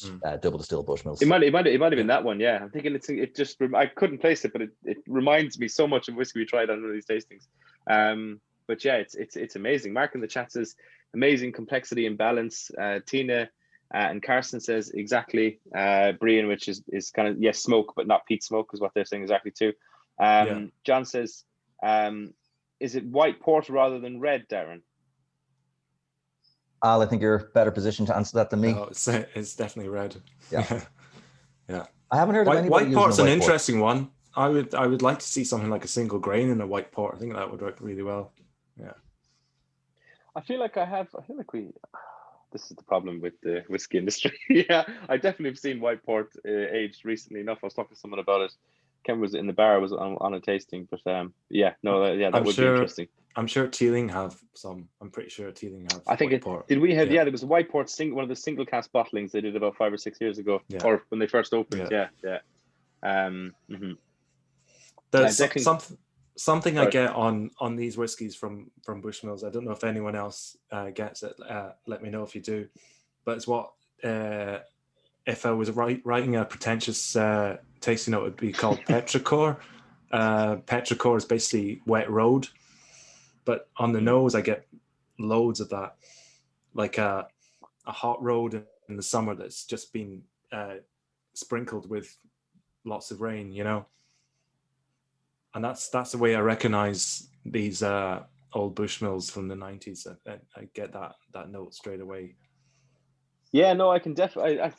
double distilled Bushmills. It might have been that one. Yeah, I'm thinking I couldn't place it, but it reminds me so much of whiskey we tried on one of these tastings. But yeah, it's amazing. Mark in the chat says amazing complexity and balance. Tina and Carson says exactly. Brian, which is kind of smoke but not peat smoke, is what they're saying exactly too. John says, is it white port rather than red, Darren? Al, I think you're better positioned to answer that than me. No, it's definitely red. Yeah. Yeah. I haven't heard of anybody white port's an white interesting one. I would like to see something like a single grain in a white port. I think that would work really well. Yeah. I feel like we. This is the problem with the whiskey industry. Yeah, I definitely have seen white port aged recently enough. I was talking to someone about it. Ken was in the bar, was on a tasting, but that would be interesting. I'm sure Teeling have some. I'm pretty sure Teeling have. I think port. Did we have? Yeah, there was a white port one of the single cask bottlings they did about 5 or 6 years ago, or when they first opened. There's something I get on these whiskies from Bushmills. I don't know if anyone else gets it. Let me know if you do. But it's what if I was writing a pretentious tasting note, it would be called petrichor. Petrichor is basically wet road, but on the nose I get loads of that, like a hot road in the summer that's just been sprinkled with lots of rain, you know. And that's the way I recognize these old Bushmills from the 90s. I get that note straight away. Yeah, no, I can definitely, I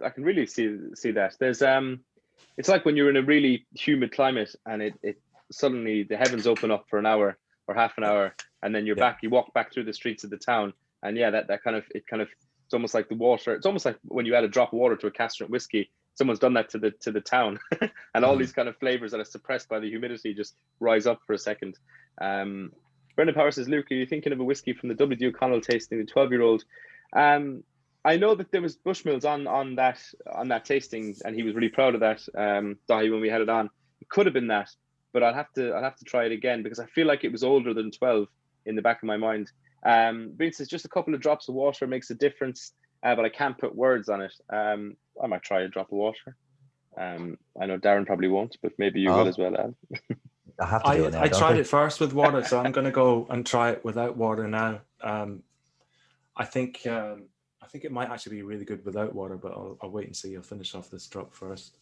can really see that. There's it's like when you're in a really humid climate and it suddenly the heavens open up for an hour or half an hour, and then you're back. You walk back through the streets of the town, and that kind of it's almost like the water. It's almost like when you add a drop of water to a cask whiskey. Someone's done that to the town, and all these kind of flavors that are suppressed by the humidity just rise up for a second. Brendan Power says, Luke, are you thinking of a whiskey from the W.D. O'Connell tasting, the 12-year-old? I know that there was Bushmills on that tasting, and he was really proud of that. Dahi, when we had it on, it could have been that, but I'll have to try it again because I feel like it was older than 12 in the back of my mind. Vince says just a couple of drops of water makes a difference, but I can't put words on it. I might try a drop of water. I know Darren probably won't, but maybe you will as well, Al. I have to do it now. I tried it first with water, so I'm going to go and try it without water now. I think it might actually be really good without water, but I'll wait and see. I'll finish off this drop first.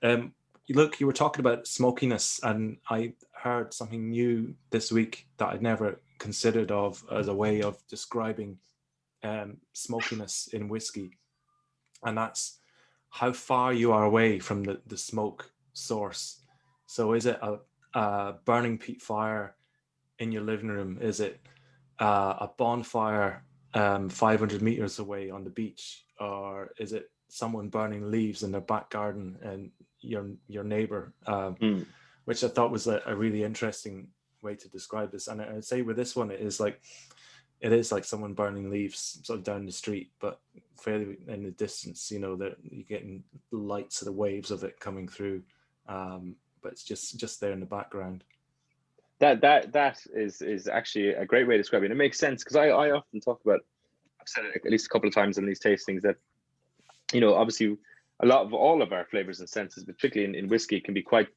Look, you were talking about smokiness, and I heard something new this week that I'd never considered of as a way of describing smokiness in whiskey, and that's how far you are away from the smoke source. So is it burning peat fire in your living room? Is it a bonfire 500 meters away on the beach, or is it someone burning leaves in their back garden and your neighbor? Which I thought was a really interesting way to describe this. And I'd say with this one, it is like someone burning leaves sort of down the street, but fairly in the distance, you know, that you're getting the lights of the waves of it coming through. But it's just there in the background. That is actually a great way to describe it. It makes sense, because I often talk about, I've said it at least a couple of times in these tastings, that, you know, obviously a lot of all of our flavors and senses, particularly in whiskey, can be quite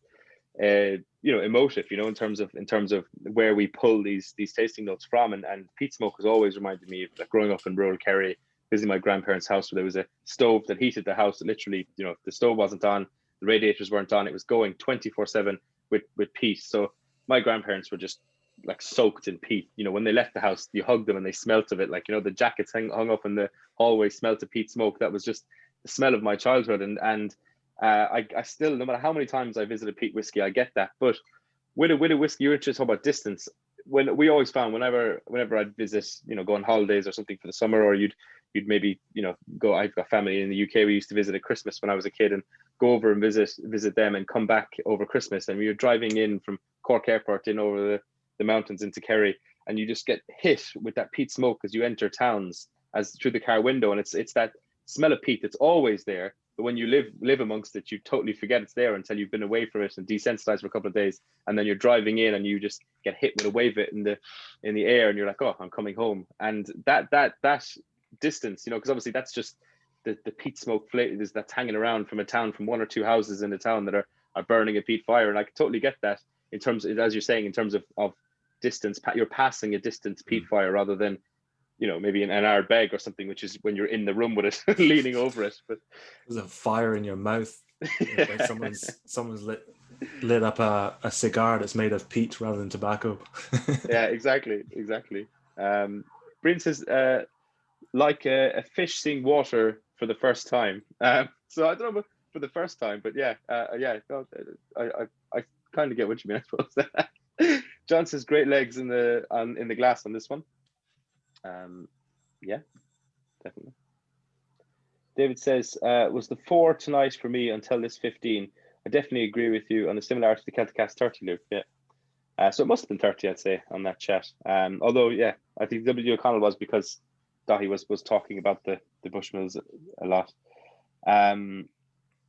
you know, emotive, you know, in terms of where we pull these tasting notes from. And peat smoke has always reminded me of, like, growing up in rural Kerry, visiting my grandparents' house, where there was a stove that heated the house. Literally, you know, the stove wasn't on, the radiators weren't on, it was going 24/7 with peat. So my grandparents were just like soaked in peat. You know, when they left the house, you hugged them and they smelt of it. Like, you know, the jackets hung up in the hallway smelt of peat smoke. That was just the smell of my childhood. And I still, no matter how many times I visit a peat whiskey, I get that. But with a whiskey, you're just talking about distance. When we always found, whenever I'd visit, you know, go on holidays or something for the summer, or you'd maybe, you know, go. I've got family in the UK. We used to visit at Christmas when I was a kid, and go over and visit them, and come back over Christmas. And we were driving in from Cork Airport in over the mountains into Kerry, and you just get hit with that peat smoke as you enter towns, as through the car window, and it's that smell of peat that's always there. But when you live amongst it, you totally forget it's there until you've been away from it and desensitized for a couple of days, and then you're driving in and you just get hit with a wave of it in the air, and you're like, oh, I'm coming home. And that distance, you know, because obviously that's just the peat smoke flavors that's hanging around from a town, from one or two houses in the town that are burning a peat fire. And I totally get that, in terms of, as you're saying, in terms of distance. You're passing a distant peat fire, rather than, you know, maybe an hour bag or something, which is when you're in the room with it, leaning over it. But there's a fire in your mouth. Like someone's lit up a cigar that's made of peat rather than tobacco. Yeah, exactly. Bryn says, like a fish seeing water for the first time. So I don't know about for the first time, but yeah, no, I kind of get what you mean, I suppose. John says, great legs in the glass on this one. Yeah, definitely. David says, was the 4 tonight for me until this 15. I definitely agree with you on the similarity to the Celtic Cask 30, Luke. Yeah. So it must have been 30, I'd say, on that chat. Although, yeah, I think W. O'Connell was, because Dahi was talking about the Bushmills a lot.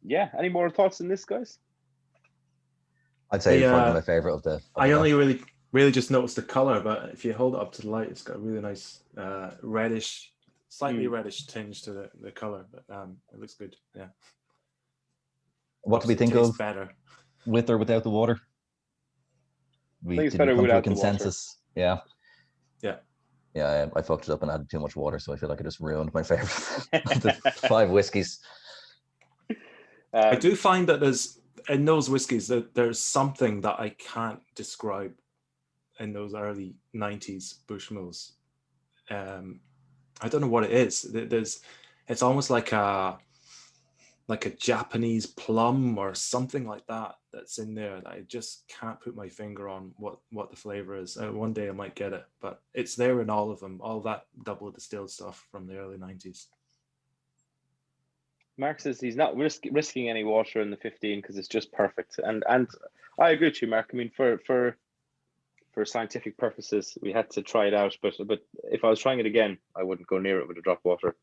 Yeah, any more thoughts on this, guys? I'd say it's probably my favorite of the. I only really just noticed the color, but if you hold it up to the light, it's got a really nice reddish, slightly reddish tinge to the color, but it looks good. Yeah. What do we think of better with or without the water? I think it's better without the consensus. Yeah. Yeah, I fucked it up and added too much water, so I feel like I just ruined my favorite of the 5 whiskeys. I do find that in those whiskeys that there's something that I can't describe in those early 90s Bushmills. I don't know what it is. It's almost like a Japanese plum or something like that that's in there that I just can't put my finger on what the flavor is. One day I might get it, but it's there in all of them, all that double distilled stuff from the early 90s. Mark says he's not risking any water in the 15 because it's just perfect. And I agree with you, Mark. I mean, for scientific purposes, we had to try it out. But if I was trying it again, I wouldn't go near it with a drop of water.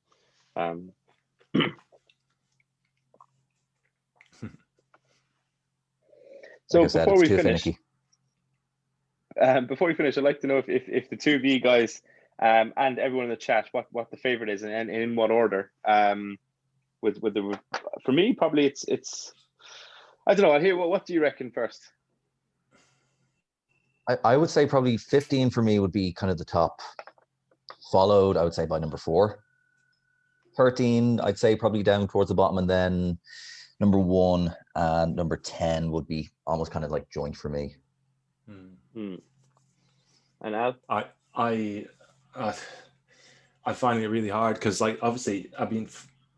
So before we finish, I'd like to know if the two of you guys and everyone in the chat what the favorite is and in what order. For me, probably it's I don't know. I'll hear what do you reckon first? I would say probably 15 for me would be kind of the top, followed I would say by number 4. 13 I'd say probably down towards the bottom, and then number 1 and number 10 would be almost kind of like joint for me. And Al? I find it really hard because, like, obviously, I mean,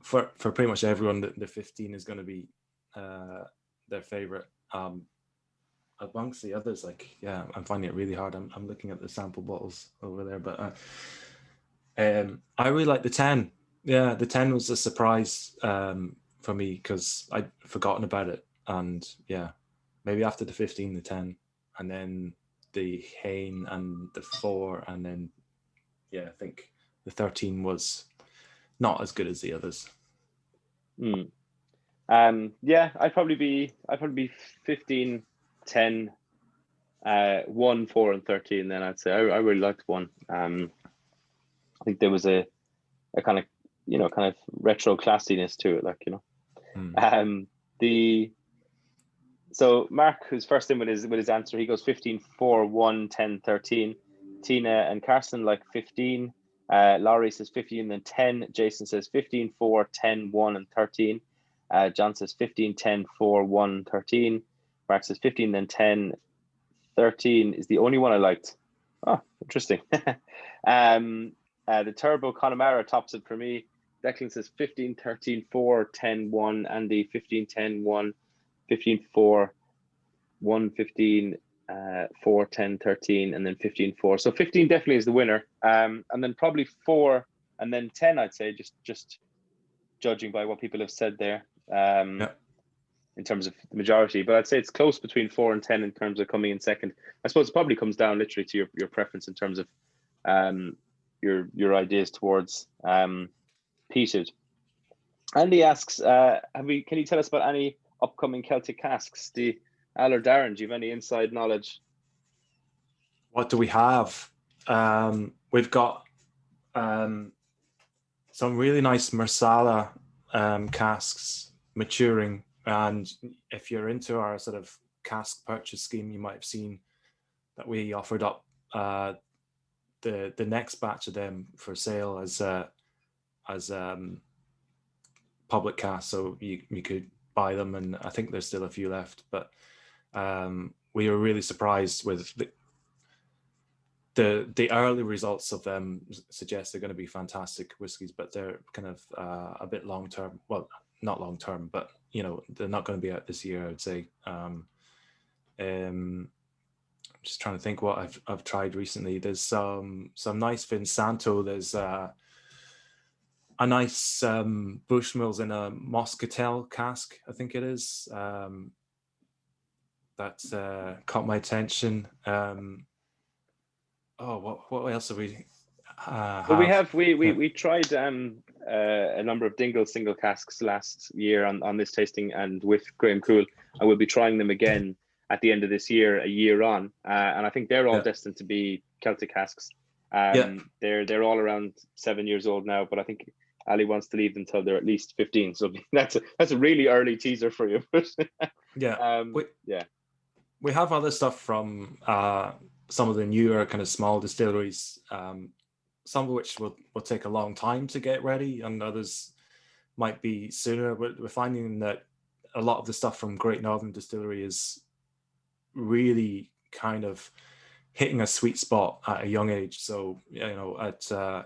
for pretty much everyone, the 15 is going to be their favorite. amongst the others, like, yeah, I'm finding it really hard. I'm looking at the sample bottles over there, but I really like the 10. Yeah, the 10 was a surprise for me because I'd forgotten about it. And yeah, maybe after the 15, the 10, and then the Hain and the 4, and then yeah, I think the 13 was not as good as the others. Yeah, I'd probably be 15, 10, 1, 4, and 13. Then I'd say I really liked 1. I think there was a kind of kind of retro classiness to it, like, you know. So Mark, who's first in with his answer, he goes 15, 4, 1, 10, 13. Tina and Carson like 15. Laurie says 15, then 10. Jason says 15, 4, 10, 1, and 13. John says 15, 10, 4, 1, 13. Mark says 15, then 10. 13 is the only one I liked. Oh, interesting. The Turbo Connemara tops it for me. Declan says 15, 13, 4, 10, 1. Andy 15, 10, 1. 15, 4, 1, 15, 4, 10, 13, and then 15, 4. So 15 definitely is the winner. And then probably 4 and then 10, I'd say, just judging by what people have said there. In terms of the majority, but I'd say it's close between 4 and 10 in terms of coming in second. I suppose it probably comes down literally to your preference in terms of your ideas towards peated. Andy asks, can you tell us about any upcoming Celtic casks? Al or Darren, do you have any inside knowledge? What do we have? We've got some really nice Marsala casks maturing. And if you're into our sort of cask purchase scheme, you might have seen that we offered up the next batch of them for sale as public casks, so you could buy them, and I think there's still a few left. But we were really surprised with the early results of them. Suggest they're going to be fantastic whiskies, but they're kind of a bit long term. Well, not long term, but you know, they're not going to be out this year, I would say. I'm just trying to think what I've tried recently. There's some nice Vinsanto. There's a nice Bushmills in a Moscatel cask, I think it is. That's caught my attention. What else have we? Well, we tried a number of Dingle single casks last year on this tasting, and with Graham Cool, and we'll be trying them again at the end of this year, a year on, and I think they're all destined to be Celtic casks. They're all around 7 years old now, but I think Ali wants to leave them until they're at least 15. So that's a really early teaser for you. We have other stuff from some of the newer kind of small distilleries. Some of which will take a long time to get ready, and others might be sooner. But we're finding that a lot of the stuff from Great Northern Distillery is really kind of hitting a sweet spot at a young age. So, you know, I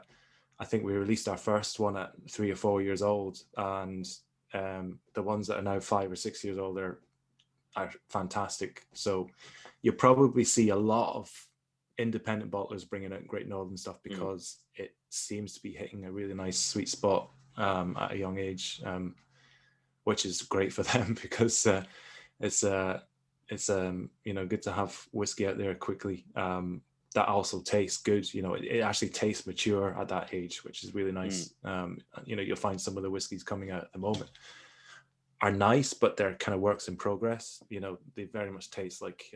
think we released our first one at 3 or 4 years old, and the ones that are now 5 or 6 years old are fantastic. So you'll probably see a lot of independent bottlers bringing out Great Northern stuff because it seems to be hitting a really nice sweet spot at a young age, which is great for them because it's you know, good to have whiskey out there quickly that also tastes good. You know, it actually tastes mature at that age, which is really nice. You know, you'll find some of the whiskeys coming out at the moment are nice, but they're kind of works in progress. You know, they very much taste like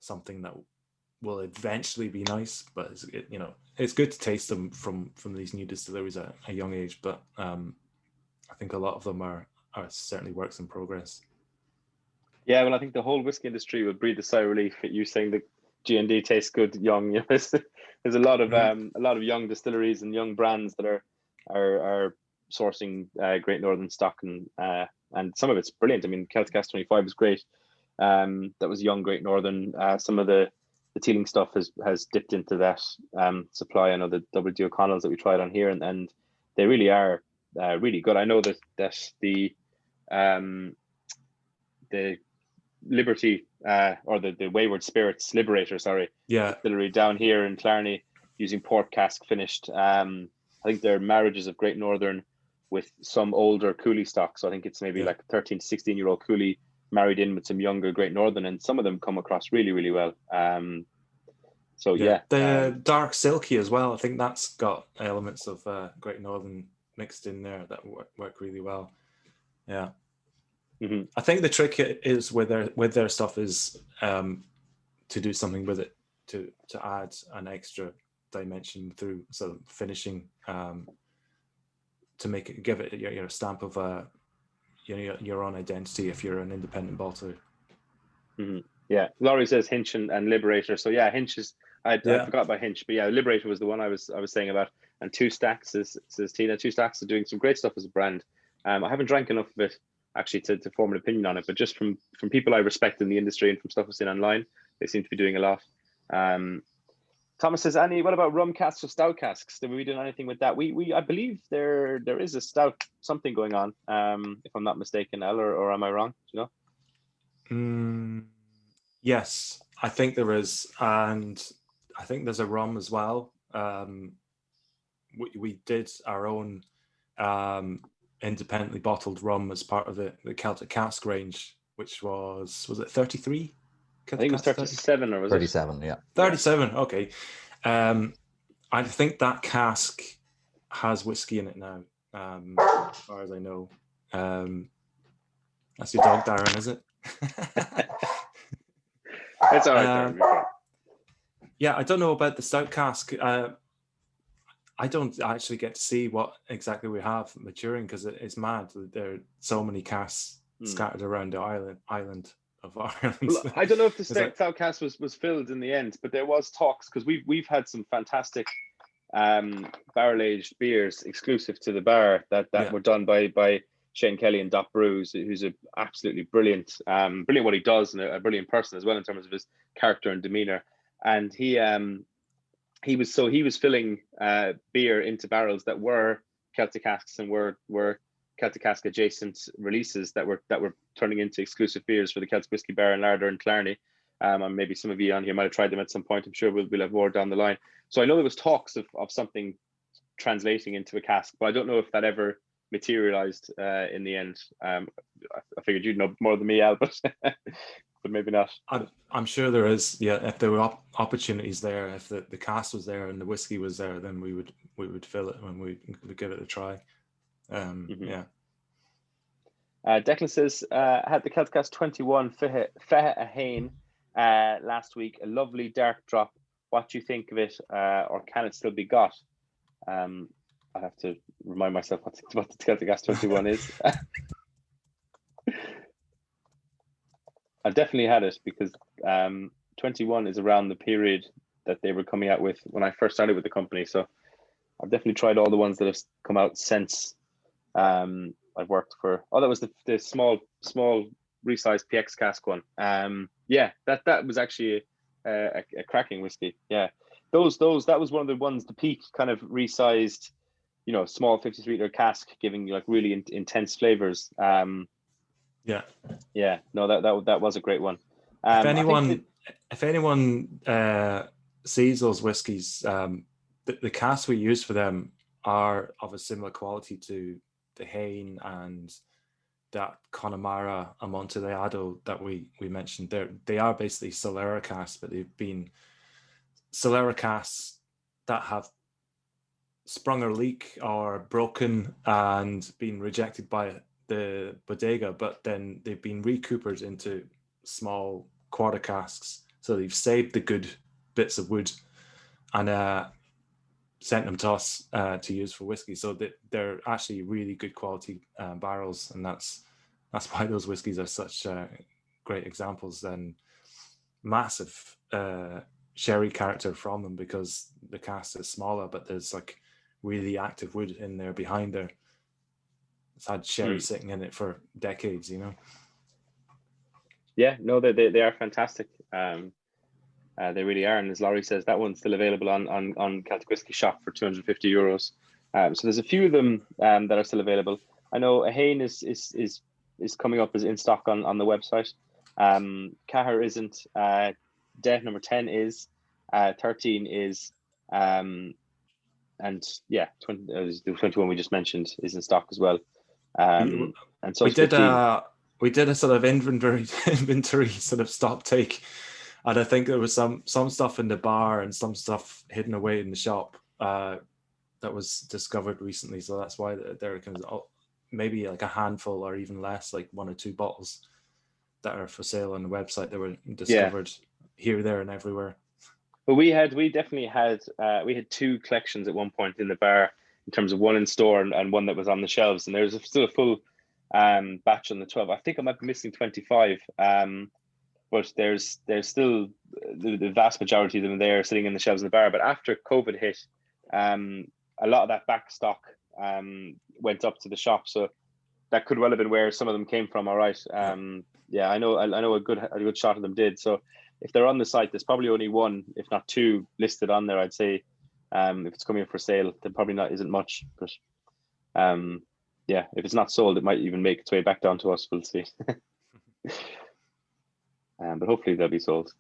something that will eventually be nice, but you know, it's good to taste them from these new distilleries at a young age. But I think a lot of them are certainly works in progress. Yeah, well, I think the whole whiskey industry would breathe a sigh of relief at you saying that G&D tastes good young. You know, there's a lot of young distilleries and young brands that are sourcing Great Northern stock, and some of it's brilliant. I mean, Celtic Cask 25 is great. That was young Great Northern. Some of the Teeling stuff has dipped into that supply. I know the WD O'Connell's that we tried on here, and they really are really good. I know that the Liberty or the Wayward Spirits Liberator, sorry, Yeah. distillery down here in Clarny, using port cask finished. I think they're marriages of Great Northern with some older Cooley stock. So I think it's maybe like 13 to 16-year-old Cooley married in with some younger Great Northern, and some of them come across really, really well. The dark silky as well. I think that's got elements of Great Northern mixed in there that work really well. Yeah. Mm-hmm. I think the trick is with their stuff is to do something with it to add an extra dimension through sort of finishing, to make it, give it your stamp of your own identity if you're an independent bottler. Mm-hmm. Yeah, Laurie says Hinch and Liberator. So yeah, Hinch is. I forgot about Hinch, but yeah, Liberator was the one I was saying about. And Two Stacks says Tina. Two Stacks is doing some great stuff as a brand. I haven't drank enough of it actually to form an opinion on it, but just from people I respect in the industry and from stuff I've seen online, they seem to be doing a lot. Thomas says, Annie, what about rum casks or stout casks? Did we do anything with that? We I believe there is a stout something going on, if I'm not mistaken, El, or am I wrong? Do you know? Yes, I think there is, and I think there's a rum as well. We did our own independently bottled rum as part of the Celtic Cask range, which was it 33? I think it was 37 or was 37, it? 37, okay. I think that cask has whiskey in it now, as far as I know. That's your dog, Darren, is it? It's all right, Darren. Yeah, I don't know about the stout cask. I don't actually get to see what exactly we have maturing because it's mad. There are so many casks scattered around the island of Ireland. Well, I don't know if the stout cask was filled in the end, but there was talks because we've had some fantastic barrel aged beers exclusive to the bar that were done by Shane Kelly and Doc Brews, who's a absolutely brilliant what he does and a brilliant person as well in terms of his character and demeanor. And he was filling beer into barrels that were Celtic casks and were Celtic cask adjacent releases that were turning into exclusive beers for the Celtic Whiskey Bar and Larder in Clarny. And maybe some of you on here might have tried them at some point. I'm sure we'll have more down the line. So I know there was talks of something translating into a cask, but I don't know if that ever materialized in the end. I figured you'd know more than me, Al, but maybe not. I'm sure there is. Yeah, if there were opportunities there, if the cask was there and the whiskey was there, then we would fill it when we give it a try. Yeah. Declan says, I had the Celtic Cask 21 Fehe Ahane last week. A lovely dark drop. What do you think of it, or can it still be got? I have to remind myself what the Celtic Cask 21 is. I've definitely had it because 21 is around the period that they were coming out with when I first started with the company. So I've definitely tried all the ones that have come out since. I've worked for. Oh, that was the small resized PX cask one. That was actually a cracking whiskey. Yeah, that was one of the ones, the peak kind of resized, small 53-liter cask, giving you like really intense flavors. No, that was a great one. If anyone sees those whiskies, the casks we use for them are of a similar quality to the Hain and that Connemara Amontillado that we mentioned. They are basically Solera casks, but they've been Solera casks that have sprung a leak or broken and been rejected by the bodega, but then they've been recoopered into small quarter casks. So they've saved the good bits of wood and sent them to us to use for whiskey. So they're actually really good quality barrels, and that's why those whiskies are such great examples and massive sherry character from them, because the cask is smaller, but there's like really active wood in there behind there. It's had sherry sitting in it for decades, Yeah, no, they are fantastic. They really are, and as Laurie says, that one's still available on Celtic Whiskey Shop for €250. So there's a few of them that are still available. I know a Hain is coming up as in stock on the website. Cahir isn't. Death number 10 is. 13 is. And yeah, 20, the 21 we just mentioned is in stock as well. And so we did a sort of inventory sort of stock take, and I think there was some stuff in the bar and some stuff hidden away in the shop that was discovered recently. So that's why there can maybe like a handful or even less, like 1 or 2 bottles that are for sale on the website that were discovered here, there, and everywhere. But we definitely had 2 collections at one point in the bar, in terms of one in store and one that was on the shelves. And there's still a full batch on the 12. I think I might be missing 25. But there's still the vast majority of them there sitting in the shelves in the bar. But after COVID hit, a lot of that back stock went up to the shop. So that could well have been where some of them came from. All right. Yeah, I know a good shot of them did. So if they're on the site, there's probably only 1, if not 2, listed on there, I'd say. If it's coming for sale, then probably isn't much. But yeah, if it's not sold, it might even make its way back down to us. We'll see. But hopefully they'll be sold.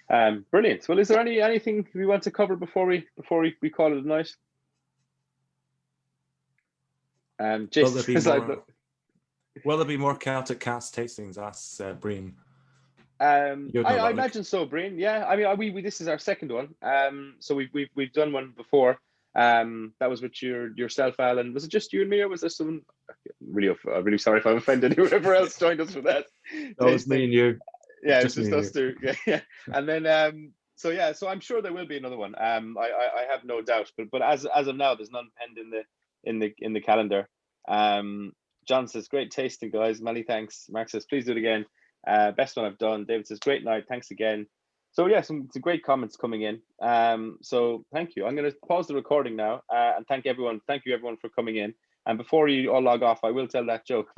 Brilliant. Well, is there anything we want to cover before we call it a night? Jason, will there be more Celtic Cask tastings? Asks Breen. I imagine so, Breen. Yeah, I mean, we this is our second one. So we've done one before. That was with yourself, Alan. Was it just you and me, or was there someone? I'm really sorry if I'm offended. Whoever else joined us for that. That was me and you. Yeah, it's just us two. Yeah. And then so I'm sure there will be another one. I have no doubt. But as of now, there's none penned in the calendar. John says, great tasting, guys. Many thanks. Mark says, please do it again. Best one I've done. David says, great night. Thanks again. So yeah, some great comments coming in. So thank you. I'm going to pause the recording now and thank you everyone for coming in. And before you all log off, I will tell that joke.